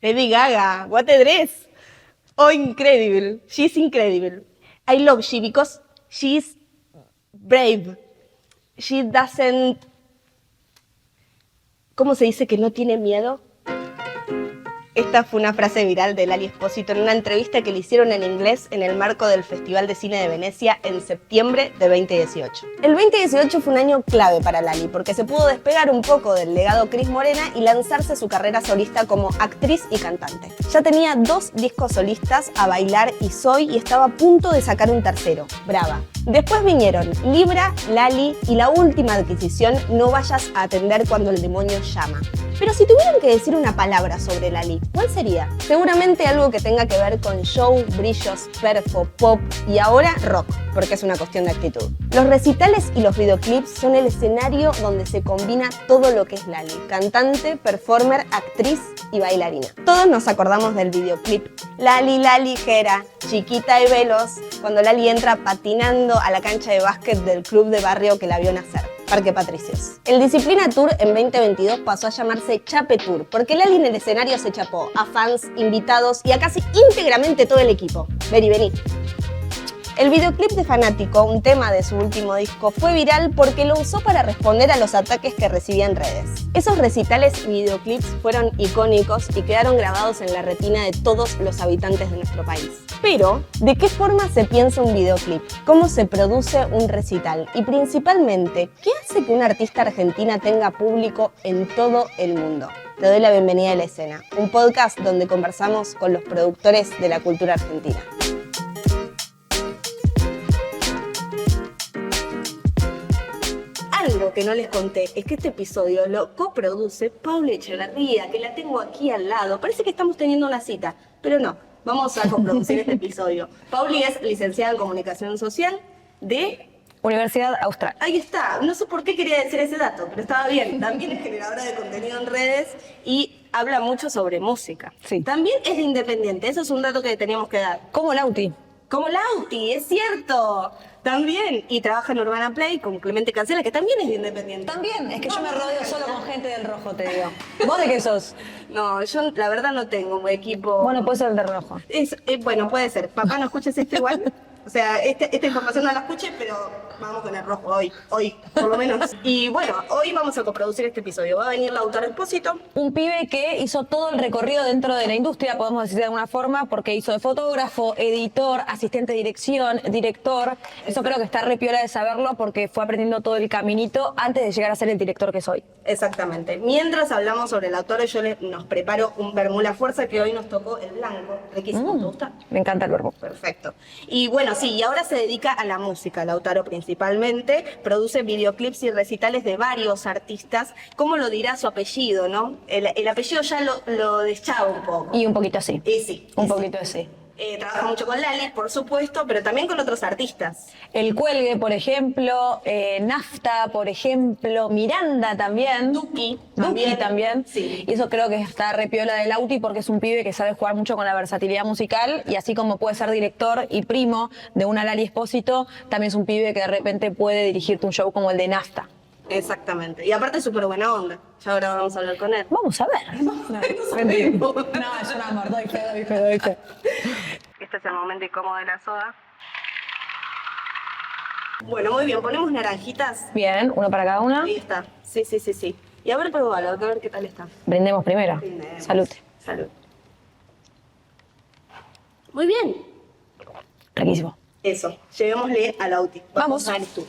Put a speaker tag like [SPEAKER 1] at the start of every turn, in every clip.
[SPEAKER 1] Lady Gaga, what a dress. Oh, incredible. She's incredible. I love she because she's brave. She doesn't... ¿Cómo se dice que no tiene miedo? Esta fue una frase viral de Lali Espósito en una entrevista que le hicieron en inglés en el marco del Festival de Cine de Venecia en septiembre de 2018. El 2018 fue un año clave para Lali porque se pudo despegar un poco del legado Cris Morena y lanzarse a su carrera solista como actriz y cantante. Ya tenía 2 discos solistas, A Bailar y Soy, y estaba a punto de sacar un tercero, Brava. Después vinieron Libra, Lali y la última adquisición, No vayas a atender cuando el demonio llama. Pero si tuvieran que decir una palabra sobre Lali, ¿cuál sería? Seguramente algo que tenga que ver con show, brillos, perfo, pop y ahora rock, porque es una cuestión de actitud. Los recitales y los videoclips son el escenario donde se combina todo lo que es Lali: cantante, performer, actriz y bailarina. Todos nos acordamos del videoclip Lali la ligera, chiquita y veloz, cuando Lali entra patinando a la cancha de básquet del club de barrio que la vio nacer, Parque Patricios. El Disciplina Tour en 2022 pasó a llamarse Chape Tour, porque Lali en el escenario se chapó a fans, invitados y a casi íntegramente todo el equipo. Vení. El videoclip de Fanático, un tema de su último disco, fue viral porque lo usó para responder a los ataques que recibía en redes. Esos recitales y videoclips fueron icónicos y quedaron grabados en la retina de todos los habitantes de nuestro país. Pero, ¿de qué forma se piensa un videoclip? ¿Cómo se produce un recital? Y principalmente, ¿qué hace que una artista argentina tenga público en todo el mundo? Te doy la bienvenida a La Escena, un podcast donde conversamos con los productores de la cultura argentina. Algo que no les conté es que este episodio lo coproduce Paula Echeverría, que la tengo aquí al lado. Parece que estamos teniendo una cita, pero no, vamos a coproducir este episodio. Pauli es licenciada en Comunicación Social de...
[SPEAKER 2] Universidad Austral.
[SPEAKER 1] Ahí está, no sé por qué quería decir ese dato, pero estaba bien. También es generadora de contenido en redes y habla mucho sobre música.
[SPEAKER 2] Sí.
[SPEAKER 1] También es de Independiente, eso es un dato que teníamos que dar.
[SPEAKER 2] Como Lauti.
[SPEAKER 1] Como Lauti, es cierto. También. Y trabaja en Urbana Play con Clemente Cancela, que también es de Independiente.
[SPEAKER 2] También, es que yo me rodeo solo con gente del rojo, te digo. ¿Vos de qué sos?
[SPEAKER 1] No, yo la verdad no tengo un equipo.
[SPEAKER 2] Bueno, puede ser el de rojo.
[SPEAKER 1] Bueno, puede ser. Papá, no escuches esto igual. O sea, esta información no la escuché, pero vamos con el rojo hoy, por lo menos. Y bueno, hoy vamos a coproducir este episodio. Va a venir Lautaro Espósito.
[SPEAKER 2] Un pibe que hizo todo el recorrido dentro de la industria, podemos decir de alguna forma, porque hizo de fotógrafo, editor, asistente de dirección, director. Eso creo que está re piola de saberlo porque fue aprendiendo todo el caminito antes de llegar a ser el director que soy.
[SPEAKER 1] Exactamente. Mientras hablamos sobre Lautaro, yo nos preparo un vermú La Fuerza, que hoy nos tocó el blanco. Riquísimo, ¿te gusta?
[SPEAKER 2] Me encanta el verbo.
[SPEAKER 1] Perfecto. Y bueno, sí, y ahora se dedica a la música, Lautaro principalmente. Produce videoclips y recitales de varios artistas. ¿Cómo lo dirá su apellido, no? El apellido ya lo deschaba un poco.
[SPEAKER 2] Y un poquito así.
[SPEAKER 1] Y sí.
[SPEAKER 2] Un poquito así.
[SPEAKER 1] Trabaja mucho con Lali, por supuesto, pero también con otros artistas.
[SPEAKER 2] El Cuelgue, por ejemplo, Nafta, por ejemplo, Miranda también.
[SPEAKER 1] Duki
[SPEAKER 2] también.
[SPEAKER 1] Sí.
[SPEAKER 2] Y eso creo que está re piola de Lauti porque es un pibe que sabe jugar mucho con la versatilidad musical y así como puede ser director y primo de una Lali Espósito, también es un pibe que de repente puede dirigirte un show como el de Nafta.
[SPEAKER 1] Exactamente. Y aparte es súper buena onda. Ya ahora vamos a hablar con él.
[SPEAKER 2] Vamos a ver. No, es un amor, doy fe.
[SPEAKER 1] Este es el momento incómodo de la soda. Bueno, muy bien. Ponemos naranjitas.
[SPEAKER 2] Bien, uno para cada una.
[SPEAKER 1] Ahí está. Sí. Y a ver, probalo, a ver qué tal está.
[SPEAKER 2] Brindemos primero.
[SPEAKER 1] Brindemos.
[SPEAKER 2] Salud.
[SPEAKER 1] Salud. Muy bien.
[SPEAKER 2] Riquísimo.
[SPEAKER 1] Eso. Llevémosle a Lauti.
[SPEAKER 2] Vamos.
[SPEAKER 1] Dale tú.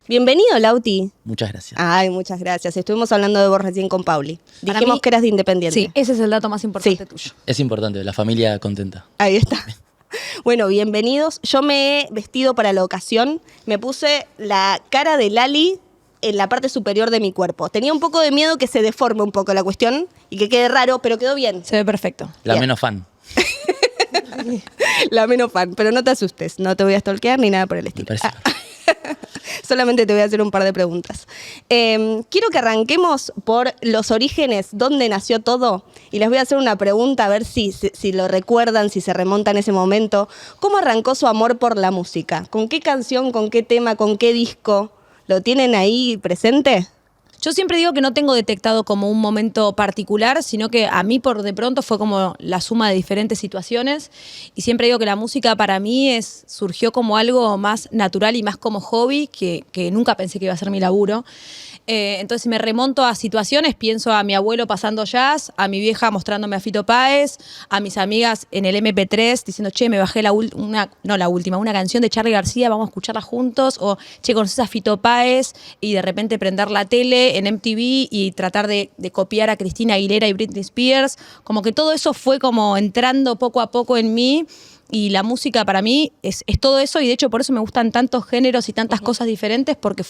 [SPEAKER 1] Bienvenido, Lauti.
[SPEAKER 3] Muchas gracias.
[SPEAKER 1] Ay, muchas gracias. Estuvimos hablando de vos recién con Pauli. Dijimos
[SPEAKER 2] mí,
[SPEAKER 1] que eras de Independiente.
[SPEAKER 2] Sí, ese es el dato más importante tuyo.
[SPEAKER 3] Es importante, la familia contenta.
[SPEAKER 1] Ahí está. Bueno, bienvenidos. Yo me he vestido para la ocasión. Me puse la cara de Lali en la parte superior de mi cuerpo. Tenía un poco de miedo que se deforme un poco la cuestión y que quede raro, pero quedó bien.
[SPEAKER 2] Se ve perfecto.
[SPEAKER 3] La
[SPEAKER 1] Bien.
[SPEAKER 3] menos fan,
[SPEAKER 1] La menos fan, pero no te asustes. No te voy a stalkear ni nada por el
[SPEAKER 3] me
[SPEAKER 1] estilo.
[SPEAKER 3] parece.
[SPEAKER 1] Solamente te voy a hacer un par de preguntas. Quiero que arranquemos por los orígenes, dónde nació todo. Y les voy a hacer una pregunta, a ver si lo recuerdan, si se remontan a ese momento. ¿Cómo arrancó su amor por la música? ¿Con qué canción, con qué tema, con qué disco? ¿Lo tienen ahí presente?
[SPEAKER 2] Yo siempre digo que no tengo detectado como un momento particular, sino que a mí por de pronto fue como la suma de diferentes situaciones. Y siempre digo que la música para mí surgió como algo más natural y más como hobby, que nunca pensé que iba a ser mi laburo. Entonces me remonto a situaciones, pienso a mi abuelo pasando jazz, a mi vieja mostrándome a Fito Páez, a mis amigas en el MP3 diciendo, che, me bajé una canción de Charly García, vamos a escucharla juntos, o che, conoces a Fito Páez, y de repente prender la tele en MTV y tratar de copiar a Cristina Aguilera y Britney Spears. Como que todo eso fue como entrando poco a poco en mí. Y la música para mí es todo eso, y de hecho por eso me gustan tantos géneros y tantas cosas diferentes, porque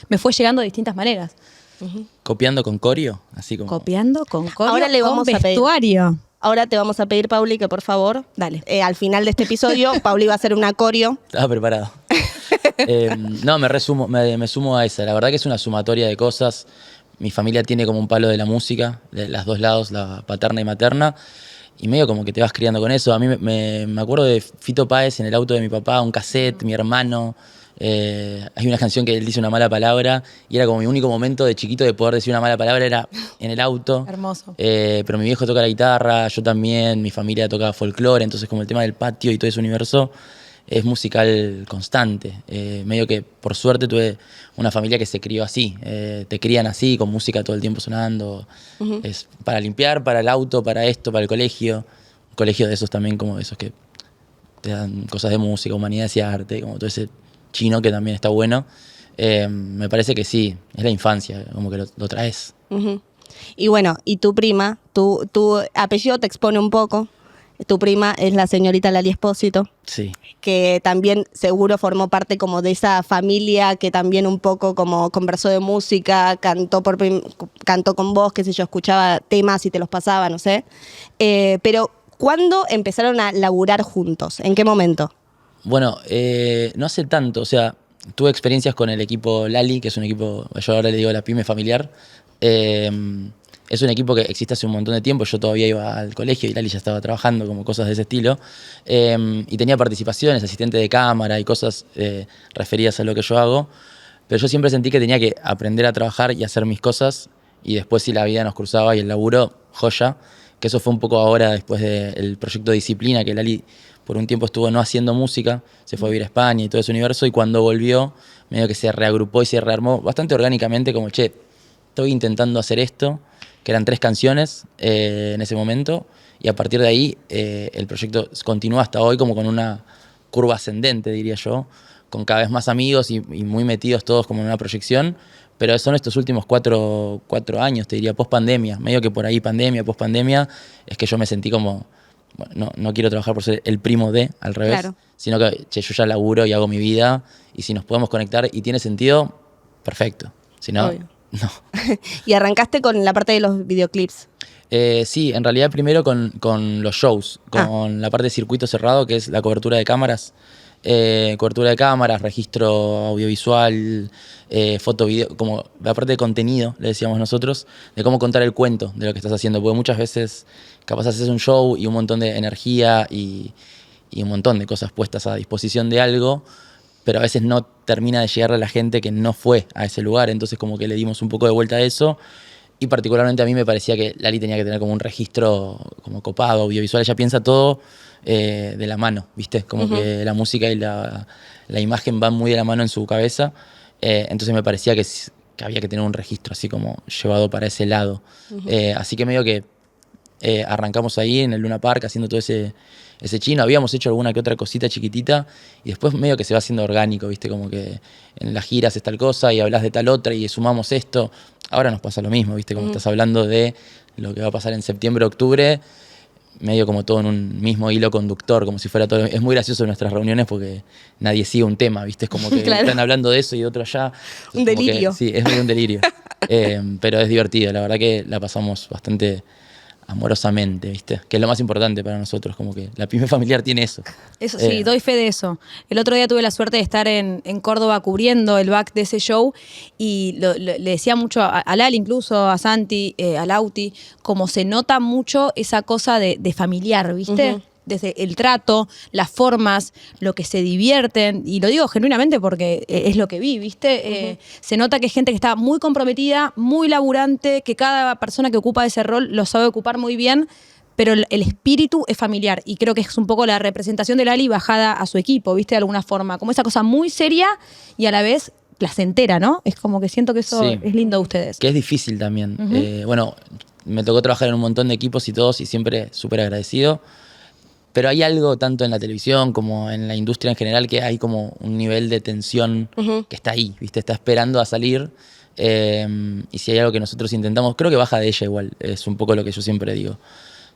[SPEAKER 2] me fue llegando de distintas maneras.
[SPEAKER 3] ¿Copiando con coreo? Así como...
[SPEAKER 2] Copiando con coreo,
[SPEAKER 1] Ahora le vamos
[SPEAKER 2] con
[SPEAKER 1] a pedir.
[SPEAKER 2] vestuario.
[SPEAKER 1] Ahora te vamos a pedir, Pauli, que por favor,
[SPEAKER 2] Dale.
[SPEAKER 1] Al final de este episodio, Pauli va a hacer una coreo.
[SPEAKER 3] Estaba preparado. No, me sumo a esa. La verdad que es una sumatoria de cosas. Mi familia tiene como un palo de la música, de los dos lados, la paterna y materna. Y medio como que te vas criando con eso. A mí me acuerdo de Fito Páez en el auto de mi papá, un cassette, mi hermano. Hay una canción que él dice una mala palabra y era como mi único momento de chiquito de poder decir una mala palabra, era en el auto.
[SPEAKER 2] Hermoso.
[SPEAKER 3] Pero mi viejo toca la guitarra, yo también, mi familia toca folclore, entonces como el tema del patio y todo ese universo es musical constante. Medio que por suerte tuve una familia que se crió así, te crían así, con música todo el tiempo sonando. Es para limpiar, para el auto, para esto, para el colegio. Un colegio de esos también, como esos que te dan cosas de música, humanidades y arte, como todo ese chino que también está bueno. Me parece que sí, es la infancia, como que lo traes.
[SPEAKER 1] Y bueno, y tu prima, tu apellido te expone un poco. Tu prima es la señorita Lali Espósito,
[SPEAKER 3] Sí.
[SPEAKER 1] que también seguro formó parte como de esa familia que también un poco como conversó de música, cantó con vos, qué sé yo, escuchaba temas y te los pasaba, no sé. Pero, ¿cuándo empezaron a laburar juntos? ¿En qué momento?
[SPEAKER 3] Bueno, no hace tanto, o sea, tuve experiencias con el equipo Lali, que es un equipo, yo ahora le digo la pyme familiar. Es un equipo que existe hace un montón de tiempo, yo todavía iba al colegio y Lali ya estaba trabajando, como cosas de ese estilo. Y tenía participaciones, asistente de cámara y cosas referidas a lo que yo hago. Pero yo siempre sentí que tenía que aprender a trabajar y hacer mis cosas, y después si la vida nos cruzaba y el laburo, joya. Que eso fue un poco ahora después del proyecto Disciplina, que Lali por un tiempo estuvo no haciendo música, se fue a vivir a España y todo ese universo, y cuando volvió, medio que se reagrupó y se rearmó bastante orgánicamente, como, che, estoy intentando hacer esto, que eran 3 canciones en ese momento, y a partir de ahí el proyecto continúa hasta hoy como con una curva ascendente, diría yo, con cada vez más amigos y muy metidos todos como en una proyección. Pero son estos últimos 4 años, te diría, post-pandemia. Medio que por ahí pandemia, post-pandemia, es que yo me sentí como, bueno, no quiero trabajar por ser el primo de, al revés,
[SPEAKER 1] Claro.
[SPEAKER 3] Sino que, che, yo ya laburo y hago mi vida, y si nos podemos conectar y tiene sentido, perfecto. Si no,
[SPEAKER 1] Obvio.
[SPEAKER 3] no.
[SPEAKER 1] Y arrancaste con la parte de los videoclips.
[SPEAKER 3] Sí, en realidad primero con los shows, con la parte de circuito cerrado, que es la cobertura de cámaras. Cobertura de cámaras, registro audiovisual, foto, video, como la parte de contenido, le decíamos nosotros, de cómo contar el cuento de lo que estás haciendo, porque muchas veces capaz haces un show y un montón de energía y un montón de cosas puestas a disposición de algo, pero a veces no termina de llegar a la gente que no fue a ese lugar, entonces como que le dimos un poco de vuelta a eso. Y particularmente a mí me parecía que Lali tenía que tener como un registro como copado, audiovisual. Ella piensa todo de la mano, ¿viste? Como que la música y la imagen van muy de la mano en su cabeza. Entonces me parecía que había que tener un registro así como llevado para ese lado. Así que medio que arrancamos ahí en el Luna Park haciendo todo ese chino. Habíamos hecho alguna que otra cosita chiquitita y después medio que se va haciendo orgánico, ¿viste? Como que en las giras es tal cosa y hablas de tal otra y sumamos esto. Ahora nos pasa lo mismo, ¿viste? Como estás hablando de lo que va a pasar en septiembre, octubre, medio como todo en un mismo hilo conductor, como si fuera todo. Es muy gracioso en nuestras reuniones porque nadie sigue un tema, ¿viste? Es como que
[SPEAKER 1] Claro.
[SPEAKER 3] están hablando de eso y de otro allá.
[SPEAKER 1] Un
[SPEAKER 3] Como que,
[SPEAKER 1] delirio.
[SPEAKER 3] sí, es medio un delirio. Pero es divertido, la verdad que la pasamos bastante amorosamente, ¿viste? Que es lo más importante para nosotros, como que la pyme familiar tiene eso.
[SPEAKER 4] Eso sí, doy fe de eso. El otro día tuve la suerte de estar en Córdoba cubriendo el back de ese show y le decía mucho a Lali, incluso a Santi, a Lauti, como se nota mucho esa cosa de familiar, ¿viste? Desde el trato, las formas, lo que se divierten, y lo digo genuinamente porque es lo que vi, ¿viste? Se nota que es gente que está muy comprometida, muy laburante, que cada persona que ocupa ese rol lo sabe ocupar muy bien, pero el espíritu es familiar, y creo que es un poco la representación de Lali bajada a su equipo, ¿viste? De alguna forma, como esa cosa muy seria y a la vez placentera, ¿no? Es como que siento que eso
[SPEAKER 3] Sí.
[SPEAKER 4] es lindo de ustedes.
[SPEAKER 3] Que es difícil también. Bueno, me tocó trabajar en un montón de equipos y todos, y siempre súper agradecido. Pero hay algo tanto en la televisión como en la industria en general que hay como un nivel de tensión que está ahí, ¿viste? Está esperando a salir. Y si hay algo que nosotros intentamos, creo que baja de ella igual, es un poco lo que yo siempre digo.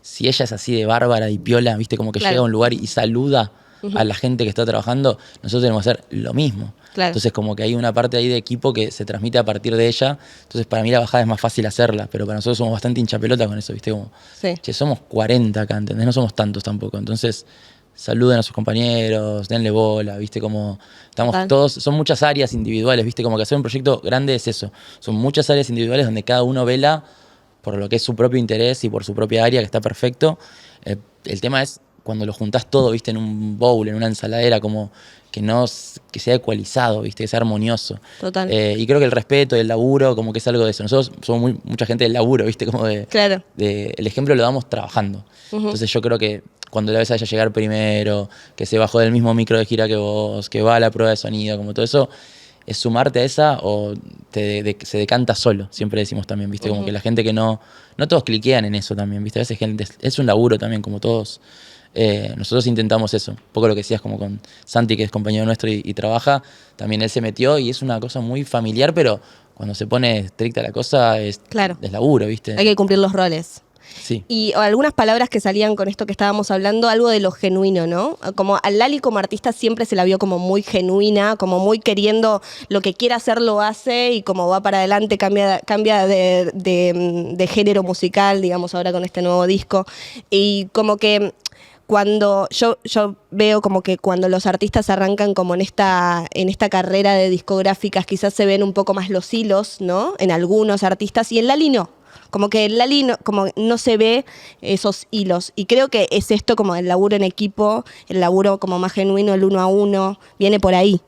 [SPEAKER 3] Si ella es así de bárbara y piola, ¿viste? Como que
[SPEAKER 1] Claro.
[SPEAKER 3] llega a un lugar y saluda a la gente que está trabajando, nosotros tenemos que hacer lo mismo.
[SPEAKER 1] Claro.
[SPEAKER 3] Entonces como que hay una parte ahí de equipo que se transmite a partir de ella. Entonces para mí la bajada es más fácil hacerla, pero para nosotros somos bastante hinchapelota con eso, ¿viste? Como,
[SPEAKER 1] Sí.
[SPEAKER 3] che, somos 40 acá, ¿entendés? No somos tantos tampoco. Entonces saluden a sus compañeros, denle bola, ¿viste? Como estamos
[SPEAKER 1] Total.
[SPEAKER 3] todos, son muchas áreas individuales, ¿viste? Como que hacer un proyecto grande es eso. Son muchas áreas individuales donde cada uno vela por lo que es su propio interés y por su propia área, que está perfecto. El tema es cuando lo juntás todo, ¿viste? En un bowl, en una ensaladera, como que sea ecualizado, ¿viste? Que sea armonioso.
[SPEAKER 1] Total.
[SPEAKER 3] Y creo que el respeto y el laburo, como que es algo de eso. Nosotros somos mucha gente del laburo, ¿viste? Como
[SPEAKER 1] Claro.
[SPEAKER 3] el ejemplo lo damos trabajando. Entonces yo creo que cuando la ves a ella llegar primero, que se bajó del mismo micro de gira que vos, que va a la prueba de sonido, como todo eso, es sumarte a esa o se decanta solo, siempre decimos también, ¿viste? Como que la gente que no todos cliquean en eso también, ¿viste? A veces gente, es un laburo también, como todos. Nosotros intentamos eso, un poco lo que decías como con Santi, que es compañero nuestro y trabaja, también él se metió y es una cosa muy familiar, pero cuando se pone estricta la cosa es,
[SPEAKER 1] Claro.
[SPEAKER 3] es laburo, ¿viste?
[SPEAKER 1] Hay que cumplir los roles.
[SPEAKER 3] Sí.
[SPEAKER 1] Y algunas palabras que salían con esto que estábamos hablando, algo de lo genuino, ¿no? Como a Lali como artista siempre se la vio como muy genuina, como muy queriendo lo que quiere hacer lo hace y como va para adelante cambia de género musical, digamos, ahora con este nuevo disco. Y como que cuando yo veo como que cuando los artistas arrancan como en esta carrera de discográficas, quizás se ven un poco más los hilos, ¿no? En algunos artistas, y en Lali no. Como que en Lali como no se ve esos hilos. Y creo que es esto como el laburo en equipo, el laburo como más genuino, el 1 a 1, viene por ahí.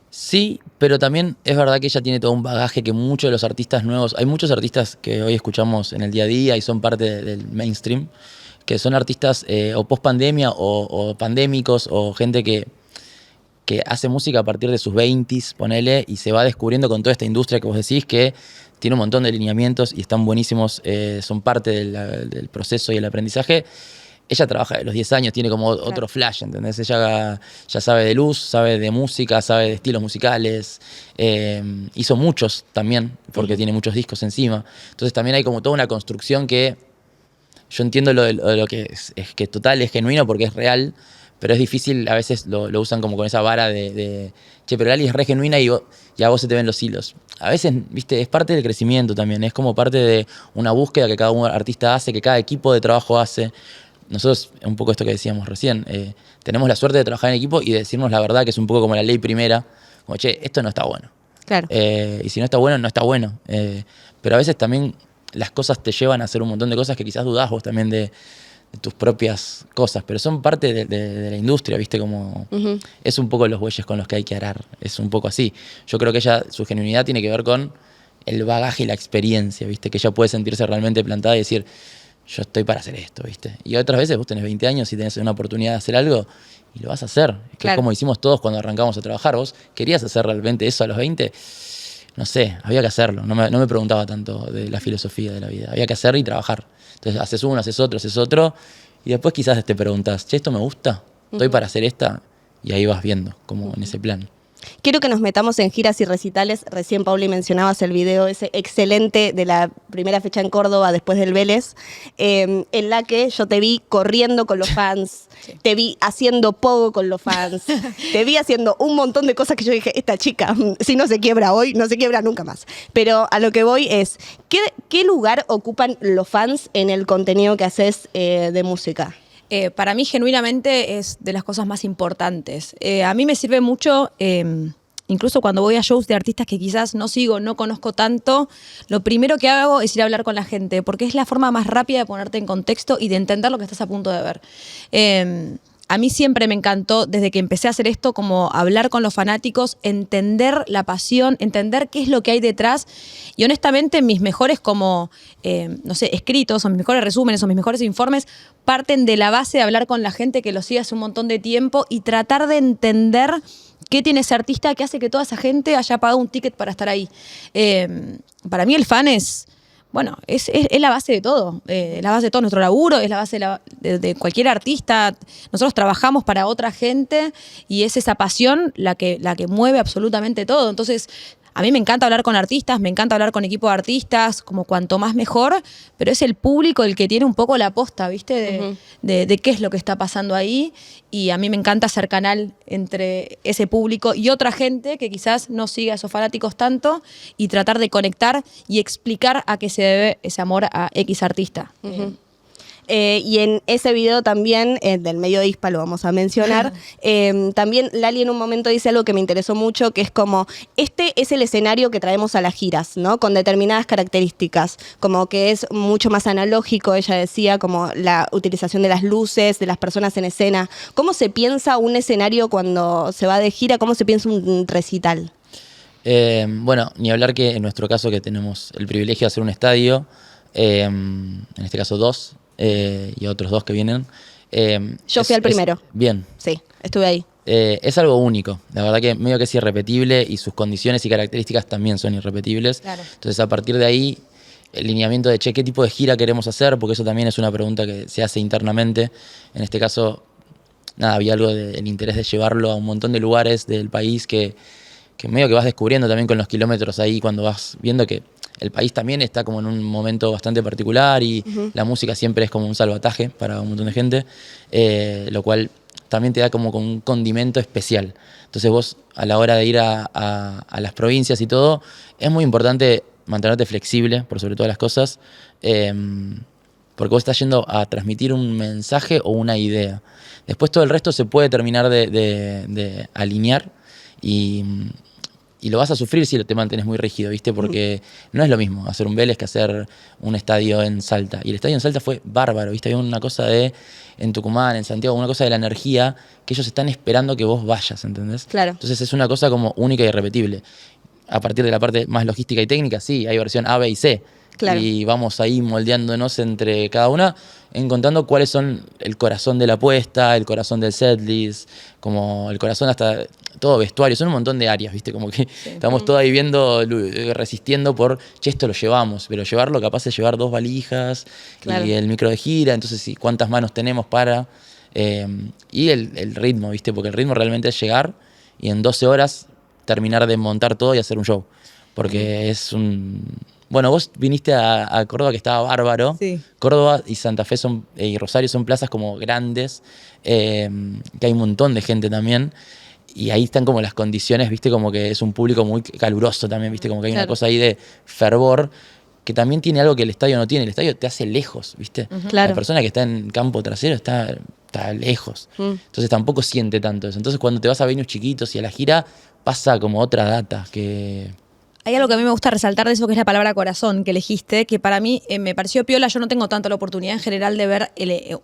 [SPEAKER 3] Sí, pero también es verdad que ella tiene todo un bagaje que muchos de los artistas nuevos, hay muchos artistas que hoy escuchamos en el día a día y son parte del mainstream, que son artistas o post pandemia o pandémicos o gente que hace música a partir de sus 20s, ponele, y se va descubriendo con toda esta industria que vos decís que tiene un montón de lineamientos y están buenísimos, son parte del proceso y el aprendizaje. Ella trabaja de los 10 años, tiene como otro flash, ¿entendés? Ella ya sabe de luz, sabe de música, sabe de estilos musicales. Hizo muchos también, porque tiene muchos discos encima. Entonces también hay como toda una construcción que yo entiendo lo que es que total es genuino porque es real, pero es difícil, a veces lo usan como con esa vara de che, pero Lali es re genuina y ya a vos se te ven los hilos. A veces, viste, es parte del crecimiento también, es como parte de una búsqueda que cada artista hace, que cada equipo de trabajo hace. Nosotros, un poco esto que decíamos recién, tenemos la suerte de trabajar en equipo y de decirnos la verdad, que es un poco como la ley primera, como che, esto no está bueno.
[SPEAKER 1] Claro.
[SPEAKER 3] Y si no está bueno, no está bueno. Pero a veces también las cosas te llevan a hacer un montón de cosas que quizás dudás vos también de tus propias cosas, pero son parte de la industria, ¿viste? Como es un poco los bueyes con los que hay que arar, es un poco así. Yo creo que su genuinidad tiene que ver con el bagaje y la experiencia, ¿viste? Que ella puede sentirse realmente plantada y decir, yo estoy para hacer esto, ¿viste? Y otras veces vos tenés 20 años y tenés una oportunidad de hacer algo y lo vas a hacer. Que
[SPEAKER 1] Claro.
[SPEAKER 3] es como hicimos todos cuando arrancamos a trabajar. ¿Vos querías hacer realmente eso a los 20? No sé, había que hacerlo. No me preguntaba tanto de la filosofía de la vida. Había que hacer y trabajar. Entonces haces uno, haces otro. Y después quizás te preguntás, che, ¿esto me gusta? ¿Estoy para hacer esta? Y ahí vas viendo, como en ese plan.
[SPEAKER 1] Quiero que nos metamos en giras y recitales. Recién, Pauli, mencionabas el video ese excelente de la primera fecha en Córdoba después del Vélez, en la que yo te vi corriendo con los fans, te vi haciendo pogo con los fans, te vi haciendo un montón de cosas que yo dije, esta chica, si no se quiebra hoy, no se quiebra nunca más. Pero a lo que voy es, ¿qué lugar ocupan los fans en el contenido que haces de música?
[SPEAKER 4] Para mí, genuinamente, es de las cosas más importantes. A mí me sirve mucho, incluso cuando voy a shows de artistas que quizás no sigo, no conozco tanto, lo primero que hago es ir a hablar con la gente, porque es la forma más rápida de ponerte en contexto y de entender lo que estás a punto de ver. A mí siempre me encantó, desde que empecé a hacer esto, como hablar con los fanáticos, entender la pasión, entender qué es lo que hay detrás. Y honestamente, mis mejores escritos, o mis mejores resúmenes, o mis mejores informes, parten de la base de hablar con la gente que lo sigue hace un montón de tiempo y tratar de entender qué tiene ese artista que hace que toda esa gente haya pagado un ticket para estar ahí. Para mí el fan es la base de todo, la base de todo nuestro laburo, es la base de cualquier artista. Nosotros trabajamos para otra gente y es esa pasión la que mueve absolutamente todo. Entonces, a mí me encanta hablar con artistas, me encanta hablar con equipos de artistas, como cuanto más mejor, pero es el público el que tiene un poco la posta, ¿viste? De qué es lo que está pasando ahí, y a mí me encanta hacer canal entre ese público y otra gente que quizás no siga a esos fanáticos tanto, y tratar de conectar y explicar a qué se debe ese amor a X artista.
[SPEAKER 1] Y en ese video también, del medio de Hispa lo vamos a mencionar, también Lali en un momento dice algo que me interesó mucho, que es como, este es el escenario que traemos a las giras, ¿no? Con determinadas características, como que es mucho más analógico, ella decía, como la utilización de las luces, de las personas en escena. ¿Cómo se piensa un escenario cuando se va de gira? ¿Cómo se piensa un recital?
[SPEAKER 3] Bueno, ni hablar que en nuestro caso, que tenemos el privilegio de hacer un estadio, en este caso 2, y otros 2 que vienen.
[SPEAKER 1] Yo fui al primero.
[SPEAKER 3] Bien.
[SPEAKER 1] Sí, estuve ahí.
[SPEAKER 3] Es algo único. La verdad que medio que es irrepetible y sus condiciones y características también son irrepetibles.
[SPEAKER 4] Claro.
[SPEAKER 3] Entonces, a partir de ahí, el lineamiento de, ¿qué tipo de gira queremos hacer? Porque eso también es una pregunta que se hace internamente. En este caso, había algo del interés de llevarlo a un montón de lugares del país que medio que vas descubriendo también con los kilómetros ahí, cuando vas viendo que el país también está como en un momento bastante particular y la música siempre es como un salvataje para un montón de gente, lo cual también te da como un condimento especial. Entonces vos, a la hora de ir a las provincias y todo, es muy importante mantenerte flexible por sobre todas las cosas, porque vos estás yendo a transmitir un mensaje o una idea. Después todo el resto se puede terminar de alinear y lo vas a sufrir si te mantienes muy rígido, ¿viste? Porque no es lo mismo hacer un Vélez que hacer un estadio en Salta. Y el estadio en Salta fue bárbaro, ¿viste? Había una cosa en Tucumán, en Santiago, una cosa de la energía que ellos están esperando que vos vayas, ¿entendés?
[SPEAKER 1] Claro.
[SPEAKER 3] Entonces es una cosa como única y irrepetible. A partir de la parte más logística y técnica, sí, hay versión A, B y C. Claro. Y vamos ahí moldeándonos entre cada una, encontrando cuáles son el corazón de la apuesta, el corazón del setlist, como el corazón hasta todo vestuario, son un montón de áreas, ¿viste? Como que estamos todos ahí viendo, resistiendo por, esto lo llevamos, pero llevarlo capaz de llevar 2 valijas, claro, y el micro de gira, entonces sí, cuántas manos tenemos para, y el ritmo, ¿viste? Porque el ritmo realmente es llegar y en 12 horas terminar de montar todo y hacer un show, porque es un... Bueno, vos viniste a Córdoba, que estaba bárbaro. Sí. Córdoba y Santa Fe y Rosario son plazas como grandes, que hay un montón de gente también. Y ahí están como las condiciones, ¿viste? Como que es un público muy caluroso también, ¿viste? Como que hay una cosa ahí de fervor, que también tiene algo que el estadio no tiene. El estadio te hace lejos, ¿viste? Claro. La persona que está en campo trasero está lejos. Entonces tampoco siente tanto eso. Entonces cuando te vas a venues chiquitos y a la gira, pasa como otra data que...
[SPEAKER 4] Hay algo que a mí me gusta resaltar de eso, que es la palabra corazón que elegiste, que para mí me pareció piola. Yo no tengo tanto la oportunidad en general de ver